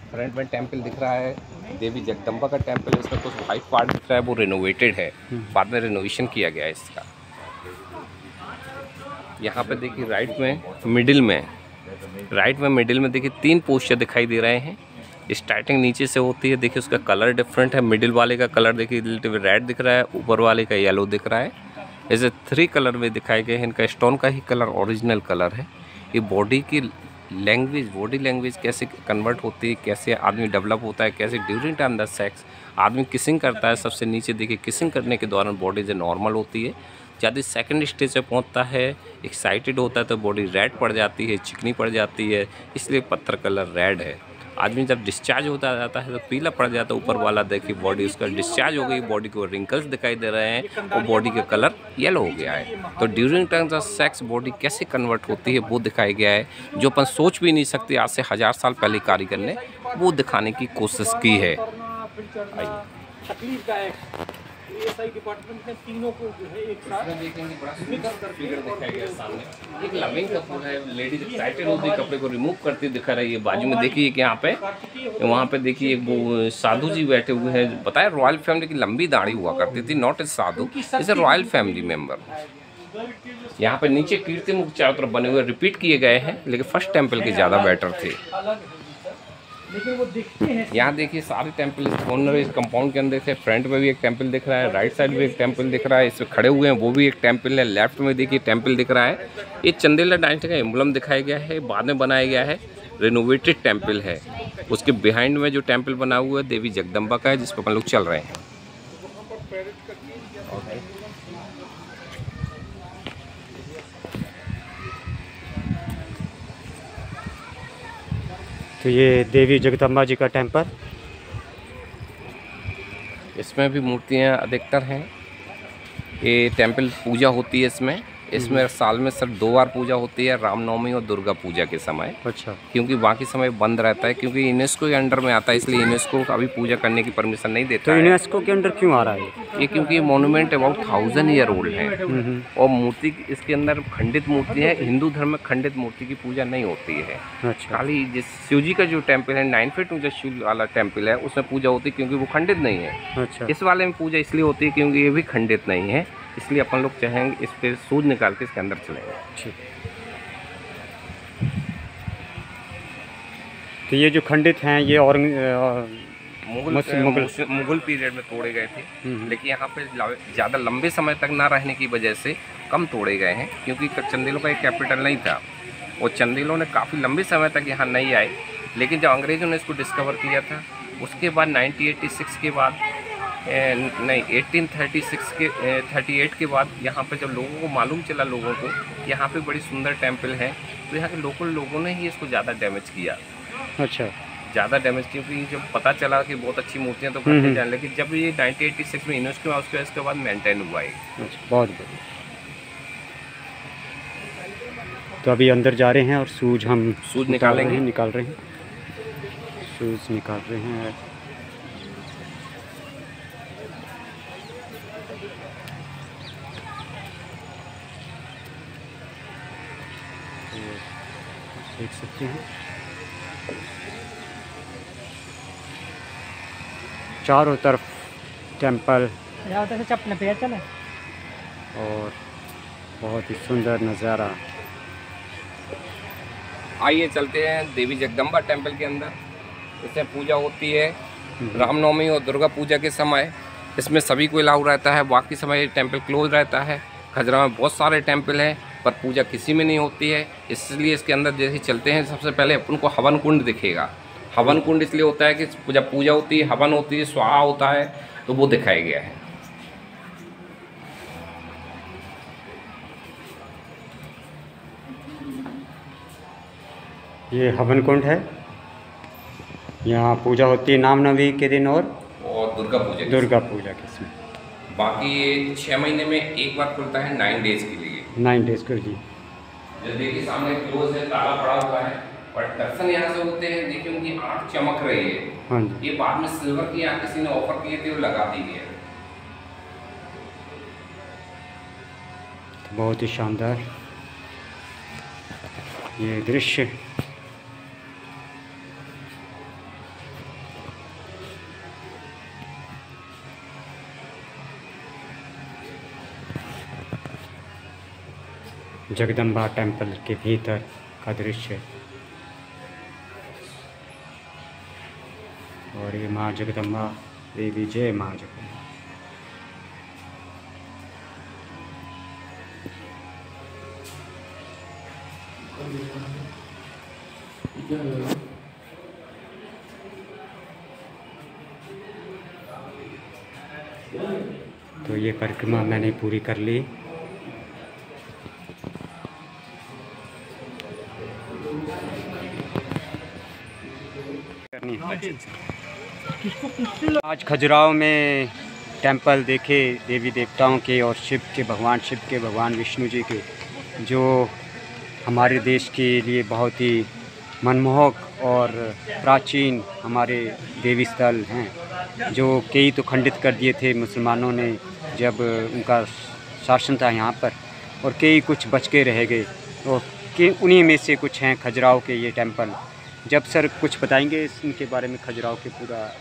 S2: फ्रंट में टेम्पल दिख रहा है, देवी जगदम्बा का टेम्पल। इसका कुछ वाइट पार्ट दिख रहा है, वो रेनोवेटेड है, बाद में रेनोवेशन किया गया है इसका। यहाँ पे देखिए राइट में मिडिल में राइट में मिडिल में देखिए 3 पोस्चर दिखाई दे रहे हैं। स्टार्टिंग नीचे से होती है, देखिए उसका कलर डिफरेंट है। मिडिल वाले का कलर देखिए रिलेटिव रेड दिख रहा है, ऊपर वाले का येलो दिख रहा है। ऐसे 3 कलर में दिखाए गए हैं। इनका स्टोन का ही कलर ओरिजिनल कलर है। ये बॉडी की लैंग्वेज, बॉडी लैंग्वेज कैसे कन्वर्ट होती है, कैसे आदमी डेवलप होता है, कैसे ड्यूरिंग टाइम द सेक्स आदमी किसिंग करता है। सबसे नीचे देखिए किसिंग करने के दौरान बॉडी जो नॉर्मल होती है, जब सेकंड स्टेज पे पहुंचता है, एक्साइटेड होता है तो बॉडी रेड पड़ जाती है, चिकनी पड़ जाती है, इसलिए पत्थर कलर रेड है। आदमी जब डिस्चार्ज होता जाता है तो पीला पड़ जाता है। ऊपर वाला देखिए बॉडी उसका डिस्चार्ज हो गई, बॉडी को रिंकल्स दिखाई दे रहे हैं और बॉडी का कलर येलो हो गया है। तो during time of sex body कैसे कन्वर्ट होती है वो दिखाया गया है, जो अपन सोच भी नहीं सकते आज से 1000 साल पहले कारीगर ने वो दिखाने की कोशिश की है।
S4: एएसआई डिपार्टमेंट ने तीनों को जो है एक साथ
S2: देखेंगे बड़ा सुंदर फिगर दिखाया गया सामने। एक लविंग कपल है, लेडीज एक्साइटेड होती है, कपड़े को रिमूव करती दिखा रही है। बाजू में देखिए कि यहाँ पे, वहाँ पे देखिए एक वो साधु जी बैठे हुए हैं। बताया रॉयल फैमिली की लंबी दाढ़ी हुआ करती थी, not a Sadhu, is a royal family member. यहाँ पे नीचे कीर्ति मुख चारों तरफ बने हुए रिपीट किए गए हैं, लेकिन फर्स्ट टेम्पल के ज़्यादा बेटर थे। यहाँ देखिए सारे टेम्पल इस कॉर्नर इस कंपाउंड के अंदर से। फ्रंट में भी एक टेम्पल दिख रहा है, राइट साइड में एक टेम्पल दिख रहा है, इसमें खड़े हुए हैं वो भी एक टेम्पल है। लेफ्ट में देखिए टेम्पल दिख रहा है। ये चंदेला डायनेस्टी का एम्बलम दिखाया गया है, बाद में बनाया गया है, रेनोवेटेड टेम्पल है। उसके बिहाइंड में जो टेम्पल बना हुआ है देवी जगदम्बा का है, जिस पर अपन लोग चल रहे हैं।
S1: तो ये देवी जगदम्बा जी का टेम्पल,
S2: इसमें भी मूर्तियाँ अधिकतर हैं। ये टेम्पल पूजा होती है इसमें साल में सिर्फ 2 बार पूजा होती है, रामनवमी और दुर्गा पूजा के समय।
S1: अच्छा।
S2: क्योंकि बाकी समय बंद रहता है, क्योंकि यूनेस्को के अंडर में आता है, इसलिए यूनेस्को का अभी पूजा करने की परमिशन नहीं देता।
S1: तो यूनेस्को के अंडर क्यों आ रहा है
S2: ये क्योंकि मोन्यूमेंट अबाउट 1000 ईयर ओल्ड है और मूर्ति इसके अंदर खंडित मूर्ति है। हिंदू धर्म में खंडित मूर्ति की पूजा नहीं होती है।
S1: अच्छा।
S2: खाली जिस शिव जी का जो टेम्पल है 9 फीट ऊंचा शिव वाला टेम्पल है, उसमें पूजा होती है क्योंकि वो खंडित नहीं है।
S1: अच्छा।
S2: इस वाले में पूजा इसलिए होती है क्योंकि ये भी खंडित नहीं है, इसलिए अपन लोग चाहेंगे इस पे सूज निकाल के इसके अंदर चलेंगे।
S1: ठीक। तो ये जो खंडित हैं ये और
S2: मुगल पीरियड में तोड़े गए थे, लेकिन यहाँ पे ज़्यादा लंबे समय तक ना रहने की वजह से कम तोड़े गए हैं, क्योंकि चंदेलों का एक कैपिटल नहीं था और चंदेलों ने काफ़ी लंबे समय तक यहाँ नहीं आए। लेकिन जब अंग्रेज़ों ने इसको डिस्कवर किया था उसके बाद 1986 के बाद नहीं 1836 के 38 के बाद यहाँ पे जब लोगों को मालूम चला लोगों को कि यहाँ पे बड़ी सुंदर टेम्पल है, तो यहाँ के लोकल लोगों ने ही इसको ज़्यादा डैमेज किया।
S1: अच्छा।
S2: ज़्यादा डैमेज, क्योंकि जब पता चला कि बहुत अच्छी मूर्तियाँ तो करते जाए, लेकिन जब ये 1986 में यूनेस्को में उसके बाद मेंटेन हुआ है।
S1: अच्छा, बहुत बढ़िया। तो अभी अंदर जा रहे हैं और सूज
S2: निकालेंगे,
S1: निकाल रहे हैं, सूज निकाल रहे हैं। देख सकते हैं चारों तरफ टेम्पल और बहुत ही सुंदर नज़ारा।
S2: आइए चलते हैं देवी जगदम्बा टेम्पल के अंदर। इसमें पूजा होती है रामनवमी और दुर्गा पूजा के समय। इसमें सभी को अलाउ रहता है, बाकी समय टेम्पल क्लोज रहता है। खजुराहो में बहुत सारे टेम्पल हैं पर पूजा किसी में नहीं होती है, इसलिए इसके अंदर जैसे चलते हैं सबसे पहले अपन को हवन कुंड दिखेगा। हवन कुंड इसलिए होता है कि जब पूजा होती है, हवन होती है, स्वाहा होता है, तो वो दिखाया गया है।
S1: ये हवन कुंड है, यहाँ पूजा होती है रामनवमी के दिन और
S2: दुर्गा पूजा
S1: के समय।
S2: बाकी ये 6 महीने में एक बार खुलता है 9 डेज के लिए।
S1: 9 डेज के लिए।
S2: जैसे देखिए सामने क्लोज है, ताला पड़ा हुआ है, और दर्शन यहाँ से होते हैं। देखिए उनकी आँख चमक रही है।
S1: हाँ जी।
S2: ये बाद में सिल्वर की आँख किसी ने ऑफर किए थे, वो लगा दी गई है।
S1: बहुत ही शानदार ये दृश्य। जगदम्बा टेम्पल के भीतर का दृश्य। और ये माँ जगदम्बा देवी, जय माँ जगदम्बा। तो ये परिक्रमा मैंने पूरी कर ली। आज खजुराहो में टेंपल देखे देवी देवताओं के और शिव के, भगवान विष्णु जी के, जो हमारे देश के लिए बहुत ही मनमोहक और प्राचीन हमारे देवी स्थल हैं, जो कई तो खंडित कर दिए थे मुसलमानों ने जब उनका शासन था यहाँ पर, और कई कुछ बच के रह गए। और उन्हीं में से कुछ हैं खजुराहो के ये टेंपल। जब सर कुछ बताएंगे इनके बारे में, खजुराहो के पूरा।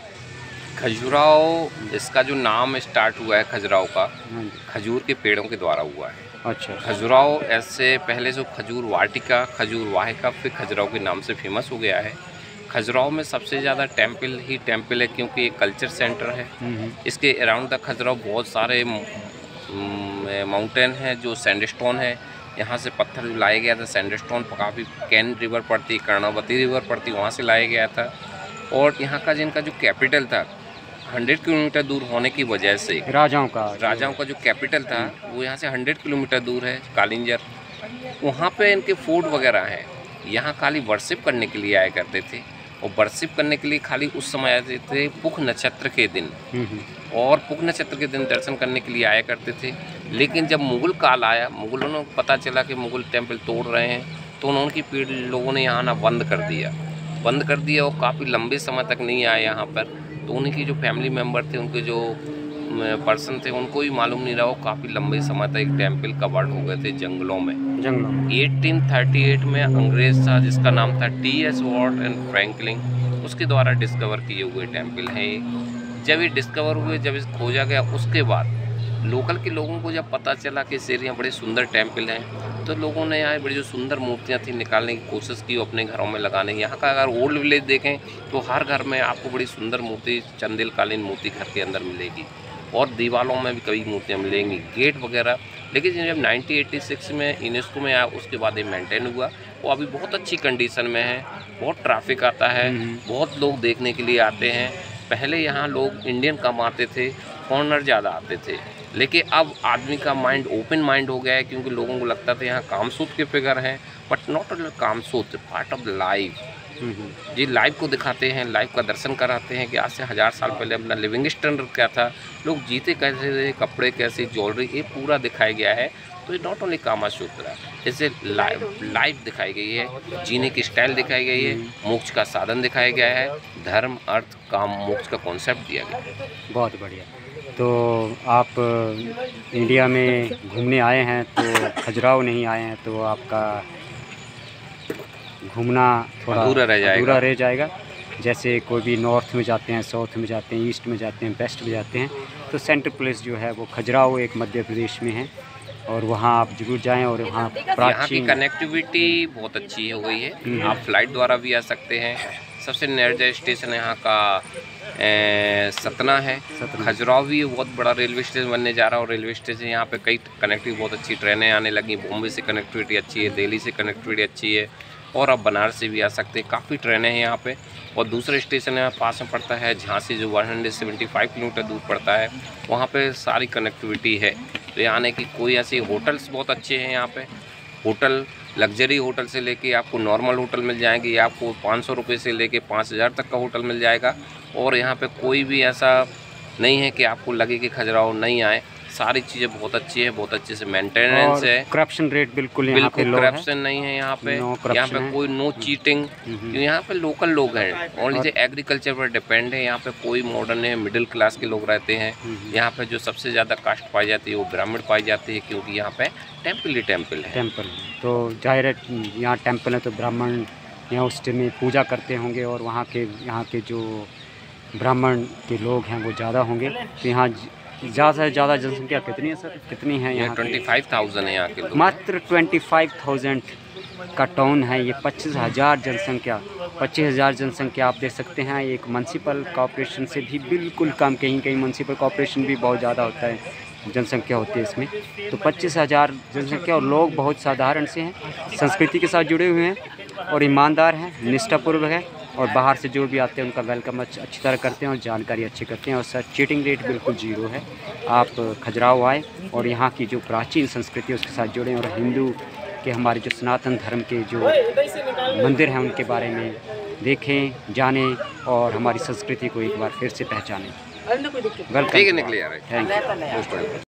S2: खजुराहो, इसका जो नाम स्टार्ट हुआ है खजुराहो का, खजूर के पेड़ों के द्वारा हुआ है।
S1: अच्छा।
S2: खजुराहो ऐसे पहले जो खजूर वाटिका, खजूर वाहिका, फिर खजुराहो के नाम से फेमस हो गया है। खजुराहो में सबसे ज़्यादा टेंपल ही टेंपल है, क्योंकि एक कल्चर सेंटर है। इसके अराउंड द खजुराहो बहुत सारे माउंटेन हैं जो सैंडस्टोन है। यहाँ से पत्थर लाया गया था, सैंडस्टोन काफ़ी, कैन रिवर पड़ती, कर्णावती रिवर पड़ती, वहाँ से लाया गया था। और यहाँ का जिनका जो कैपिटल था 100 किलोमीटर दूर होने की वजह से, राजाओं का जो कैपिटल था वो यहाँ से 100 किलोमीटर दूर है, कालिंजर। वहाँ पे इनके फोर्ट वगैरह हैं। यहाँ खाली वर्शिप करने के लिए आया करते थे, और वर्शिप करने के लिए खाली उस समय आते थे पुख नक्षत्र के दिन, और पुख नक्षत्र के दिन दर्शन करने के लिए आया करते थे। लेकिन जब मुग़ल काल आया, मुग़लों को पता चला कि मुग़ल टेंपल तोड़ रहे हैं, तो उनकी पीढ़ी लोगों ने यहाँ आना बंद कर दिया, और काफ़ी लंबे समय तक नहीं आए यहाँ पर। तो उनकी जो फैमिली मेम्बर थे, उनके जो पर्सन थे, उनको भी मालूम नहीं रहा, वो काफ़ी लंबे समय तक एक टेंपल कवर्ड हो गए थे जंगलों में। 1838 में अंग्रेज़ था जिसका नाम था T.S. वॉर्ड एंड फ्रैंकलिन, उसके द्वारा डिस्कवर किए हुए टेंपल हैं। जब ये डिस्कवर हुए, जब इसे खोजा गया, उसके बाद लोकल के लोगों को जब पता चला कि इस एरिया बड़े सुंदर टेंपल हैं, तो लोगों ने यहाँ बड़ी जो सुंदर मूर्तियाँ थी निकालने की कोशिश की अपने घरों में लगाने। यहाँ का अगर ओल्ड विलेज देखें तो हर घर में आपको बड़ी सुंदर मूर्ति, चंदेलकालीन मूर्ति घर के अंदर मिलेगी, और दीवारों में भी कई मूर्तियाँ मिलेंगी, गेट वगैरह। लेकिन जब 1986 में यूनेस्को में आया, उसके बाद ये मेंटेन हुआ। वो अभी बहुत अच्छी कंडीशन में है, बहुत ट्रैफिक आता है, बहुत लोग देखने के लिए आते हैं। पहले यहाँ लोग इंडियन कम आते थे, फॉरेनर ज़्यादा आते थे, लेकिन अब आदमी का माइंड ओपन माइंड हो गया है, क्योंकि लोगों को लगता था यहाँ कामसूत के फिगर हैं, but not only Kamasutra, part of the life. जी लाइफ को दिखाते हैं, लाइफ का दर्शन कराते हैं कि आज से 1000 साल पहले अपना लिविंग स्टैंडर्ड क्या था, लोग जीते कैसे थे, कपड़े कैसे, ज्वेलरी, ये पूरा दिखाया गया है। तो ये नॉट ओनली कामासूत्र, जैसे लाइफ दिखाई गई है, जीने की स्टाइल दिखाई गई है, मोक्ष का साधन दिखाया गया है, धर्म, अर्थ, काम, मोक्ष का कॉन्सेप्ट दिया गया है।
S1: बहुत बढ़िया। तो आप इंडिया में घूमने आए हैं, तो खजुराहो नहीं आए हैं, तो आपका घूमना थोड़ा अधूरा रह जाएगा। जैसे कोई भी नॉर्थ में जाते हैं, साउथ में जाते हैं, ईस्ट में जाते हैं, वेस्ट में जाते हैं, तो सेंट्रल प्लेस जो है वो खजुराहो एक मध्य प्रदेश में है, और वहाँ आप जरूर जाएं। और वहाँ
S2: यहाँ की कनेक्टिविटी बहुत अच्छी हो गई है, आप फ्लाइट द्वारा भी आ सकते हैं। सबसे नियरेस्ट स्टेशन यहाँ का सतना है। खजुराहो भी बहुत बड़ा रेलवे स्टेशन बनने जा रहा है, और रेलवे स्टेशन यहाँ पे कई कनेक्टिविटी बहुत अच्छी, ट्रेनें आने लगी, बॉम्बे से कनेक्टिविटी अच्छी है, दिल्ली से कनेक्टिविटी अच्छी है, और अब बनारस से भी आ सकते हैं, काफ़ी ट्रेनें हैं यहाँ पे। और दूसरे स्टेशन यहाँ पास में पड़ता है झांसी, जो 175 किलोमीटर दूर पड़ता है, वहाँ पे सारी कनेक्टिविटी है। तो यहाँ आने की कोई ऐसी, होटल्स बहुत अच्छे हैं यहाँ पे, होटल लग्जरी होटल से लेके आपको नॉर्मल होटल मिल जाएंगे, या आपको 500 रुपये से लेके 5000 तक का होटल मिल जाएगा। और यहाँ पे कोई भी ऐसा नहीं है कि आपको लगे कि खजुराहो नहीं आए, सारी चीज़ें बहुत अच्छी है, बहुत अच्छे से मेंटेनेंस है,
S1: करप्शन रेट बिल्कुल
S2: करप्शन नहीं है यहाँ पे, यहाँ पे कोई नो चीटिंग। यहाँ पे लोकल लोग हैं, ओनली से एग्रीकल्चर पर डिपेंड है। यहाँ पे कोई मॉडर्न है, मिडिल क्लास के लोग रहते हैं। यहाँ पे जो सबसे ज़्यादा कास्ट पाई जाती है वो ब्राह्मण पाई जाती है, क्योंकि यहाँ पे टेम्पल ही टेम्पल है।
S1: टेम्पल तो जाहिर है, यहाँ टेम्पल है तो ब्राह्मण यहाँ उस में पूजा करते होंगे, और यहाँ के जो ब्राह्मण के लोग हैं वो ज़्यादा होंगे। तो यहाँ ज़्यादा से ज़्यादा जनसंख्या कितनी है सर, कितनी है यहाँ?
S2: 25,000 है यहाँ के लोग।
S1: मात्र 25,000 का टाउन है ये। 25,000 जनसंख्या, 25,000 जनसंख्या आप देख सकते हैं। एक म्यूनसिपल कॉर्पोरेशन से भी बिल्कुल कम, कहीं कहीं म्यूनसिपल कॉर्पोरेशन भी बहुत ज़्यादा होता है, जनसंख्या होती है इसमें। तो 25,000 जनसंख्या, और लोग बहुत साधारण से हैं, संस्कृति के साथ जुड़े हुए हैं और ईमानदार हैं, निष्ठापूर्वक है, और बाहर से जो भी आते हैं उनका वेलकम अच्छी तरह करते हैं और जानकारी अच्छी करते हैं। और सर चीटिंग रेट बिल्कुल ज़ीरो है। आप खजुराहो आए और यहाँ की जो प्राचीन संस्कृति है उसके साथ जुड़ें, और हिंदू के हमारे जो सनातन धर्म के जो मंदिर हैं उनके बारे में देखें, जानें और हमारी संस्कृति को एक बार फिर से पहचानें। वेलकम।
S2: ठीक है, निकले यार।
S1: Thank you.